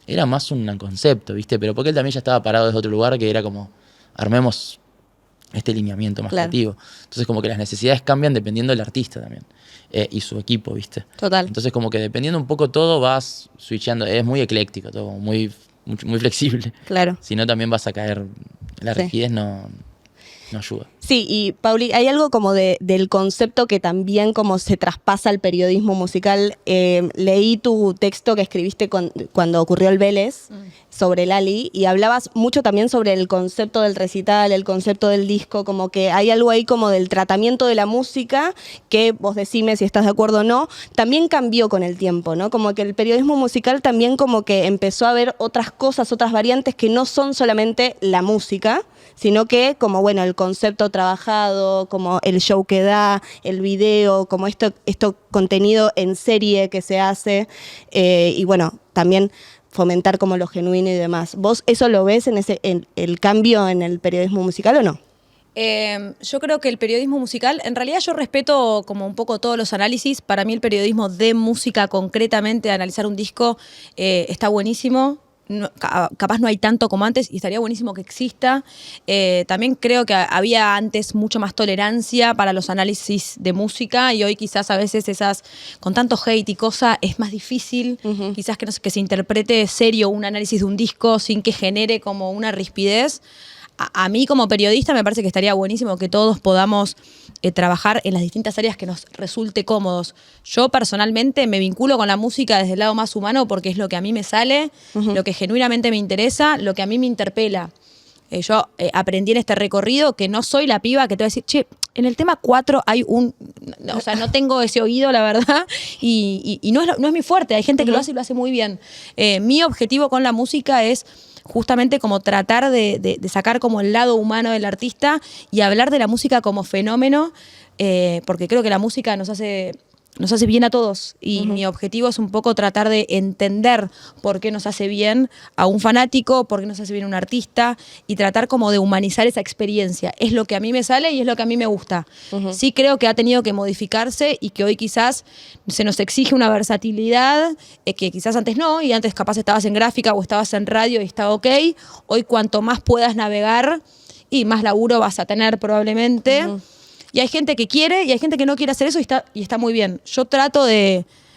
[SPEAKER 3] era más un concepto, ¿viste? Pero porque él también ya estaba parado desde otro lugar, que era como, armemos este lineamiento más
[SPEAKER 1] Claro.
[SPEAKER 3] creativo. Entonces como que las necesidades cambian dependiendo del artista también, y su equipo, ¿viste?
[SPEAKER 1] Total.
[SPEAKER 3] Entonces como que dependiendo un poco todo vas switchando, es muy ecléctico todo, muy flexible.
[SPEAKER 1] Claro.
[SPEAKER 3] Si no también vas a caer, la
[SPEAKER 1] Sí.
[SPEAKER 3] rigidez no ayuda.
[SPEAKER 1] Sí, y Pauli, hay algo como del concepto que también como se traspasa al periodismo musical. Leí tu texto que escribiste cuando ocurrió el Vélez sobre Lali y hablabas mucho también sobre el concepto del recital, el concepto del disco, como que hay algo ahí como del tratamiento de la música que vos decime si estás de acuerdo o no, también cambió con el tiempo, ¿no? Como que el periodismo musical también como que empezó a ver otras cosas, otras variantes que no son solamente la música, sino que como, bueno, el concepto trabajado, como el show que da, el video, como esto contenido en serie que se hace, y bueno, también fomentar como lo genuino y demás. ¿Vos eso lo ves en el cambio en el periodismo musical o no?
[SPEAKER 4] Yo creo que el periodismo musical, en realidad yo respeto como un poco todos los análisis. Para mí el periodismo de música concretamente, analizar un disco, está buenísimo. No, capaz no hay tanto como antes y estaría buenísimo que exista. También creo que había antes mucho más tolerancia para los análisis de música y hoy quizás a veces con tanto hate y cosa es más difícil, quizás que se interprete serio un análisis de un disco sin que genere como una rispidez. A mí como periodista me parece que estaría buenísimo que todos podamos trabajar en las distintas áreas que nos resulte cómodos. Yo personalmente me vinculo con la música desde el lado más humano porque es lo que a mí me sale, lo que genuinamente me interesa, lo que a mí me interpela. Yo aprendí en este recorrido que no soy la piba que te va a decir, che, en el tema 4 hay o sea, no tengo ese oído, la verdad, y no es mi fuerte. Hay gente que lo hace y lo hace muy bien. Mi objetivo con la música es justamente como tratar de sacar como el lado humano del artista y hablar de la música como fenómeno, porque creo que la música nos hace bien a todos y mi objetivo es un poco tratar de entender por qué nos hace bien a un fanático, por qué nos hace bien a un artista y tratar como de humanizar esa experiencia. Es lo que a mí me sale y es lo que a mí me gusta. Sí creo que ha tenido que modificarse y que hoy quizás se nos exige una versatilidad que quizás antes no, y antes capaz estabas en gráfica o estabas en radio y estaba ok. Hoy cuanto más puedas navegar y más laburo vas a tener probablemente. Y hay gente que quiere y hay gente que no quiere hacer eso y está muy bien. Yo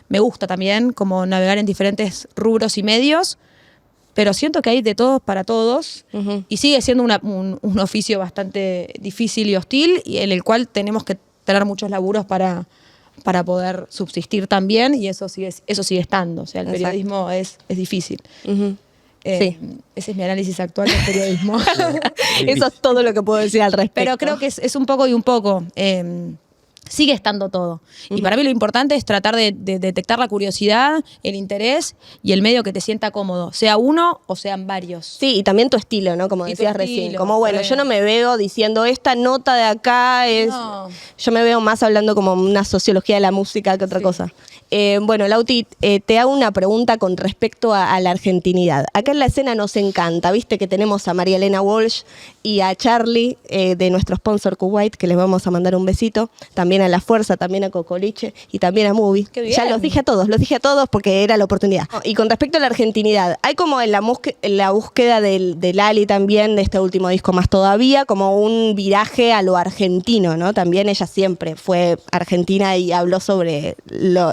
[SPEAKER 4] me gusta también como navegar en diferentes rubros y medios, pero siento que hay de todos para todos y sigue siendo un oficio bastante difícil y hostil y en el cual tenemos que tener muchos laburos para poder subsistir también y eso sigue estando. O sea, el
[SPEAKER 1] Exacto.
[SPEAKER 4] periodismo es difícil.
[SPEAKER 1] Sí.
[SPEAKER 4] Ese es mi análisis actual del periodismo.
[SPEAKER 1] Eso es todo lo que puedo decir al respecto.
[SPEAKER 4] Pero creo que es un poco y un poco. Sigue estando todo. Y para mí lo importante es tratar de detectar la curiosidad, el interés y el medio que te sienta cómodo, sea uno o sean varios.
[SPEAKER 1] Sí, y también tu estilo, ¿no? Como
[SPEAKER 4] Y tu
[SPEAKER 1] decías recién.
[SPEAKER 4] estilo,
[SPEAKER 1] Como, bueno, yo no me veo diciendo esta nota de acá es...
[SPEAKER 4] No.
[SPEAKER 1] Yo me veo más hablando como una sociología de la música que otra cosa. Bueno, Lauti, te hago una pregunta con respecto a la argentinidad. Acá en la escena nos encanta, viste que tenemos a María Elena Walsh y a Charlie de nuestro sponsor Kuwait, que les vamos a mandar un besito. También a La Fuerza, también a Cocoliche y también a Movie.
[SPEAKER 4] Qué bien.
[SPEAKER 1] Ya los dije a todos porque era la oportunidad. Y con respecto a la argentinidad, hay como en la búsqueda del Ali también, de este último disco más todavía, como un viraje a lo argentino, ¿no? También ella siempre fue argentina y habló sobre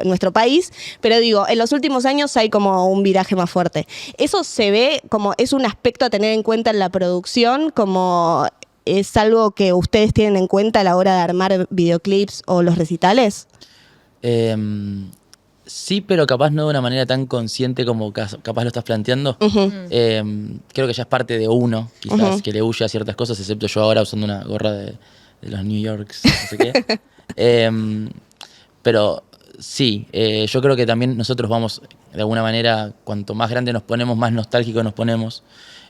[SPEAKER 1] nuestro país, pero digo, en los últimos años hay como un viraje más fuerte. ¿Eso se ve como es un aspecto a tener en cuenta en la producción, como es algo que ustedes tienen en cuenta a la hora de armar videoclips o los recitales?
[SPEAKER 3] Sí, pero capaz no de una manera tan consciente como capaz lo estás planteando. Creo que ya es parte de uno, quizás, que le huye a ciertas cosas, excepto yo ahora usando una gorra de los New Yorks, no sé qué. Pero Sí, yo creo que también nosotros vamos, de alguna manera, cuanto más grande nos ponemos, más nostálgicos nos ponemos.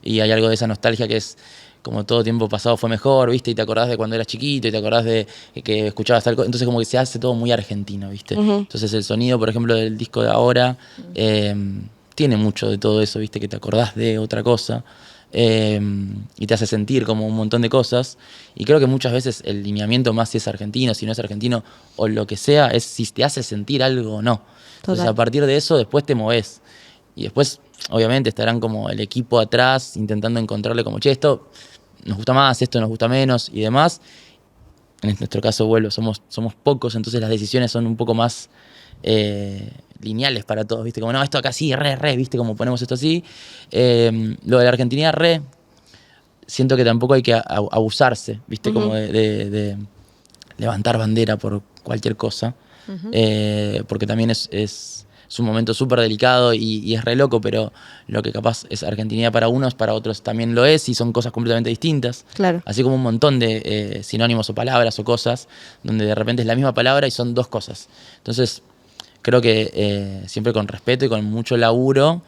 [SPEAKER 3] Y hay algo de esa nostalgia que es como todo tiempo pasado fue mejor, ¿viste? Y te acordás de cuando eras chiquito y te acordás de que escuchabas tal cosa. Entonces como que se hace todo muy argentino, ¿viste? Entonces el sonido, por ejemplo, del disco de ahora tiene mucho de todo eso, ¿viste? Que te acordás de otra cosa. Y te hace sentir como un montón de cosas, y creo que muchas veces el lineamiento, más si es argentino, si no es argentino o lo que sea, es si te hace sentir algo o no. Entonces a partir de eso después te movés, y después obviamente estarán como el equipo atrás intentando encontrarle como, che, esto nos gusta más, esto nos gusta menos y demás. En nuestro caso, vuelvo, somos pocos, entonces las decisiones son un poco más lineales para todos, ¿viste? Como, no, esto acá sí, ¿viste? Como ponemos esto así. Lo de la Argentinidad, siento que tampoco hay que abusarse, ¿viste? Como de levantar bandera por cualquier cosa, porque también es un momento súper delicado y es re loco, pero lo que capaz es Argentinidad para unos, para otros también lo es, y son cosas completamente distintas.
[SPEAKER 1] Claro.
[SPEAKER 3] Así como un montón de sinónimos o palabras o cosas, donde de repente es la misma palabra y son dos cosas. Entonces, creo que siempre con respeto y con mucho laburo,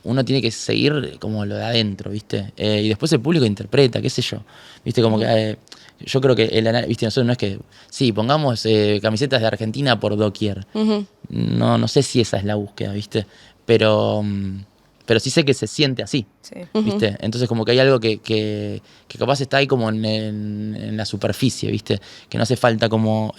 [SPEAKER 3] uno tiene que seguir como lo de adentro, ¿viste? Y después el público interpreta, qué sé yo. ¿Viste? Como que yo creo que ¿viste? Nosotros no es que, sí, pongamos camisetas de Argentina por doquier. No sé si esa es la búsqueda, ¿viste? Pero sí sé que se siente así, ¿viste? Entonces como que hay algo que capaz está ahí como en la superficie, ¿viste? Que no hace falta como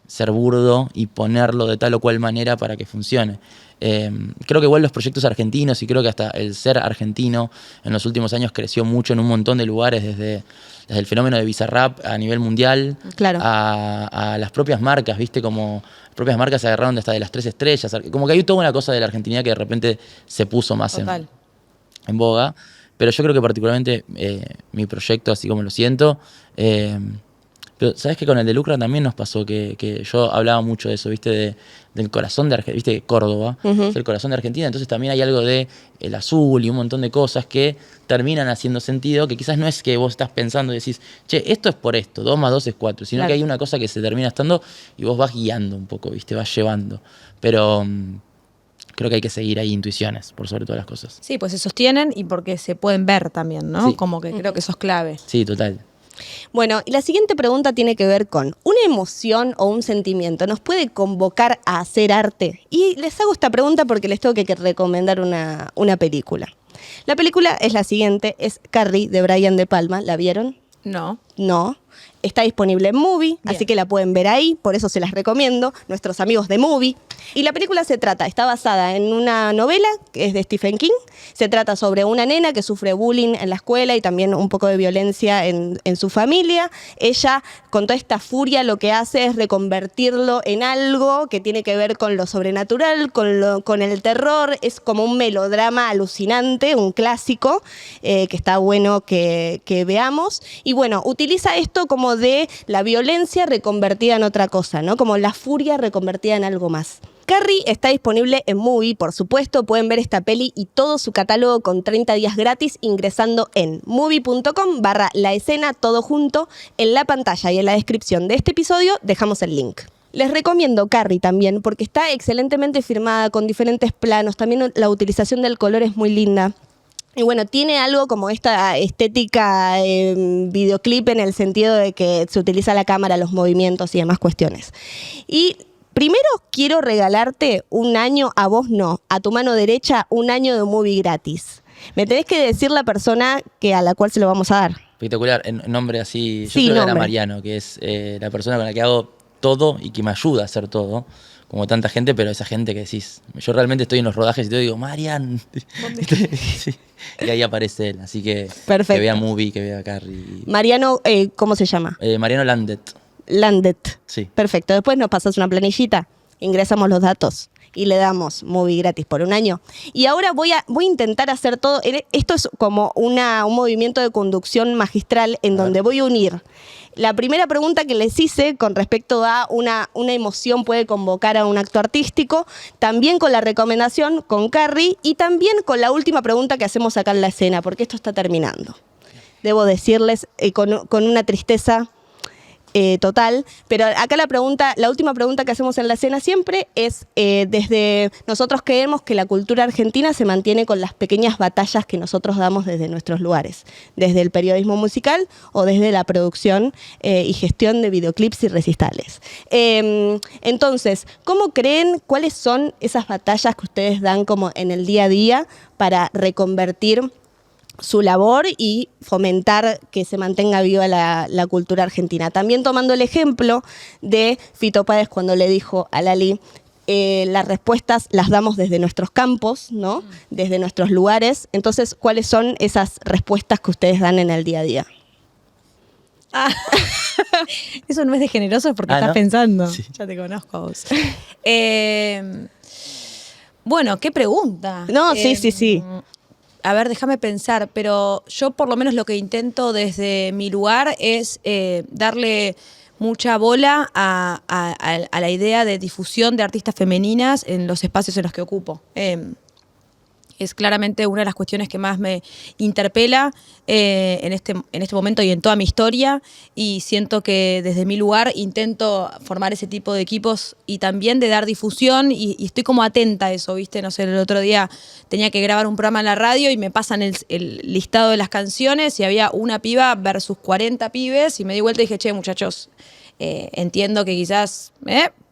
[SPEAKER 3] ser burdo y ponerlo de tal o cual manera para que funcione. Creo que igual los proyectos argentinos, y creo que hasta el ser argentino en los últimos años creció mucho en un montón de lugares, desde el fenómeno de Bizarrap a nivel mundial,
[SPEAKER 1] claro,
[SPEAKER 3] a las propias marcas, ¿viste? Como las propias marcas se agarraron hasta de las 3 estrellas, como que hay toda una cosa de la Argentina que de repente se puso más en boga, pero yo creo que particularmente mi proyecto, así como lo siento, pero sabes que con el de Lucra también nos pasó que yo hablaba mucho de eso, ¿viste? Del corazón de Argentina, ¿viste? Córdoba, es el corazón de Argentina, entonces también hay algo de el azul y un montón de cosas que terminan haciendo sentido, que quizás no es que vos estás pensando y decís, che, esto es por esto, 2 más 2 es 4, sino que hay una cosa que se termina estando y vos vas guiando un poco, ¿viste? Vas llevando, pero creo que hay que seguir ahí intuiciones, por sobre todas las cosas.
[SPEAKER 4] Sí, pues se sostienen y porque se pueden ver también, ¿no?
[SPEAKER 3] Sí.
[SPEAKER 4] Como que creo que eso es clave.
[SPEAKER 3] Sí, total.
[SPEAKER 1] Bueno, y la siguiente pregunta tiene que ver con una emoción o un sentimiento. ¿Nos puede convocar a hacer arte? Y les hago esta pregunta porque les tengo que recomendar una película. La película es la siguiente, es Carrie de Brian De Palma. ¿La vieron?
[SPEAKER 4] No.
[SPEAKER 1] No. Está disponible en Movie,
[SPEAKER 4] Bien.
[SPEAKER 1] así que la pueden ver ahí, por eso se las recomiendo, nuestros amigos de Movie. Y la película está basada en una novela que es de Stephen King. Se trata sobre una nena que sufre bullying en la escuela y también un poco de violencia en su familia. Ella, con toda esta furia, lo que hace es reconvertirlo en algo que tiene que ver con lo sobrenatural, con el terror. Es como un melodrama alucinante, un clásico, que está bueno que veamos. Y bueno, utiliza esto como de la violencia reconvertida en otra cosa, ¿no? Como la furia reconvertida en algo más. Carrie está disponible en Movie, por supuesto. Pueden ver esta peli y todo su catálogo con 30 días gratis ingresando en movie.com/laescena, todo junto. En la pantalla y en la descripción de este episodio dejamos el link. Les recomiendo Carrie también porque está excelentemente filmada con diferentes planos. También la utilización del color es muy linda. Y bueno, tiene algo como esta estética videoclip en el sentido de que se utiliza la cámara, los movimientos y demás cuestiones. Y primero quiero regalarte un año, a vos no, a tu mano derecha, un año de Movie gratis. Me tenés que decir la persona a la cual se lo vamos a dar.
[SPEAKER 3] Espectacular, en nombre así, yo
[SPEAKER 1] Sí,
[SPEAKER 3] quiero dar a
[SPEAKER 1] nombre.
[SPEAKER 3] Mariano, que es la persona con la que hago todo y que me ayuda a hacer todo. Como tanta gente, pero esa gente que decís, yo realmente estoy en los rodajes y te digo, Marian, sí, y ahí aparece él, así que
[SPEAKER 1] Perfecto.
[SPEAKER 3] que vea Movie, que vea Carrie.
[SPEAKER 1] Mariano, ¿cómo se llama?
[SPEAKER 3] Mariano Landet,
[SPEAKER 1] Landet.
[SPEAKER 3] sí.
[SPEAKER 1] Perfecto. Después nos pasas una planillita, ingresamos los datos y le damos Movie gratis por un año. Y ahora voy a intentar hacer todo. Esto es como un movimiento de conducción magistral en donde voy a unir la primera pregunta que les hice con respecto a una emoción puede convocar a un acto artístico, también con la recomendación con Carrie y también con la última pregunta que hacemos acá en la escena, porque esto está terminando. Debo decirles con una tristeza total, pero acá la última pregunta que hacemos en la cena siempre es, desde nosotros creemos que la cultura argentina se mantiene con las pequeñas batallas que nosotros damos desde nuestros lugares, desde el periodismo musical o desde la producción y gestión de videoclips y recitales. Entonces, ¿cómo creen, cuáles son esas batallas que ustedes dan como en el día a día para reconvertir su labor y fomentar que se mantenga viva la cultura argentina? También tomando el ejemplo de Fito Páez cuando le dijo a Lali, las respuestas las damos desde nuestros campos, ¿no? Desde nuestros lugares. Entonces, ¿cuáles son esas respuestas que ustedes dan en el día a día?
[SPEAKER 4] Eso no es de generoso porque estás
[SPEAKER 3] ¿no?
[SPEAKER 4] pensando.
[SPEAKER 3] Sí.
[SPEAKER 4] Ya te conozco a vos. Bueno, qué pregunta.
[SPEAKER 1] No, sí.
[SPEAKER 4] A ver, déjame pensar, pero yo por lo menos lo que intento desde mi lugar es darle mucha bola a la idea de difusión de artistas femeninas en los espacios en los que ocupo. Es claramente una de las cuestiones que más me interpela en este momento y en toda mi historia, y siento que desde mi lugar intento formar ese tipo de equipos y también de dar difusión y estoy como atenta a eso, ¿viste? No sé, el otro día tenía que grabar un programa en la radio y me pasan el listado de las canciones y había una piba versus 40 pibes y me di vuelta y dije, che, muchachos, entiendo que quizás,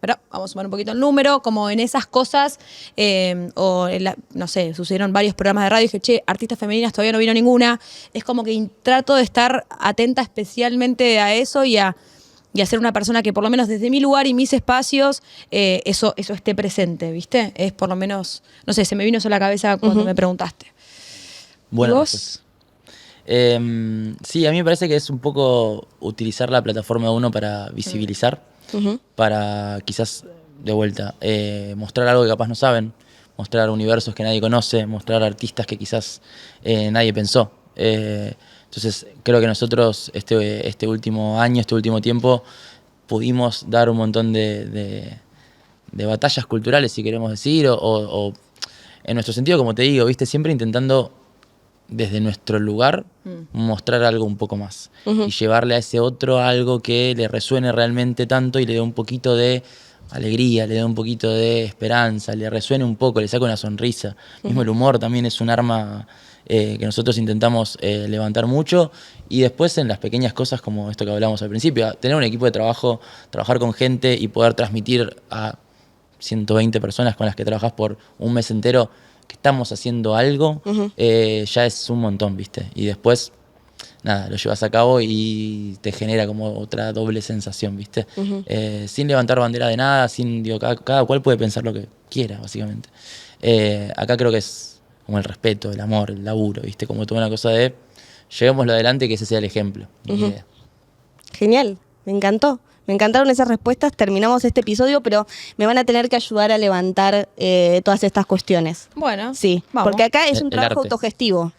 [SPEAKER 4] pero vamos a sumar un poquito el número, como en esas cosas, no sé, sucedieron varios programas de radio y dije, che, artistas femeninas todavía no vino ninguna. Es como que trato de estar atenta especialmente a eso y a ser una persona que por lo menos desde mi lugar y mis espacios, eso esté presente, ¿viste? Es por lo menos, no sé, se me vino eso a la cabeza cuando me preguntaste.
[SPEAKER 3] Bueno,
[SPEAKER 4] ¿Y vos?
[SPEAKER 3] pues, sí, a mí me parece que es un poco utilizar la plataforma de uno para visibilizar, para quizás, de vuelta, mostrar algo que capaz no saben, mostrar universos que nadie conoce, mostrar artistas que quizás nadie pensó. Entonces, creo que nosotros este último año, este último tiempo, pudimos dar un montón de batallas culturales, si queremos decir, o en nuestro sentido, como te digo, ¿viste? Siempre intentando desde nuestro lugar mostrar algo un poco más y llevarle a ese otro algo que le resuene realmente tanto y le dé un poquito de alegría, le dé un poquito de esperanza, le resuene un poco, le saca una sonrisa. Mismo el humor también es un arma que nosotros intentamos levantar mucho, y después en las pequeñas cosas como esto que hablamos al principio, tener un equipo de trabajo, trabajar con gente y poder transmitir a 120 personas con las que trabajás por un mes entero que estamos haciendo algo, ya es un montón, ¿viste? Y después, nada, lo llevas a cabo y te genera como otra doble sensación, ¿viste? Sin levantar bandera de nada, cada cual puede pensar lo que quiera, básicamente. Acá creo que es como el respeto, el amor, el laburo, ¿viste? Como toda una cosa de llevémoslo adelante y que ese sea el ejemplo. Mi idea.
[SPEAKER 1] Genial, me encantó. Me encantaron esas respuestas. Terminamos este episodio, pero me van a tener que ayudar a levantar todas estas cuestiones.
[SPEAKER 4] Bueno,
[SPEAKER 1] Sí,
[SPEAKER 4] vamos.
[SPEAKER 1] porque acá es un
[SPEAKER 3] El
[SPEAKER 1] trabajo
[SPEAKER 3] arte.
[SPEAKER 1] autogestivo.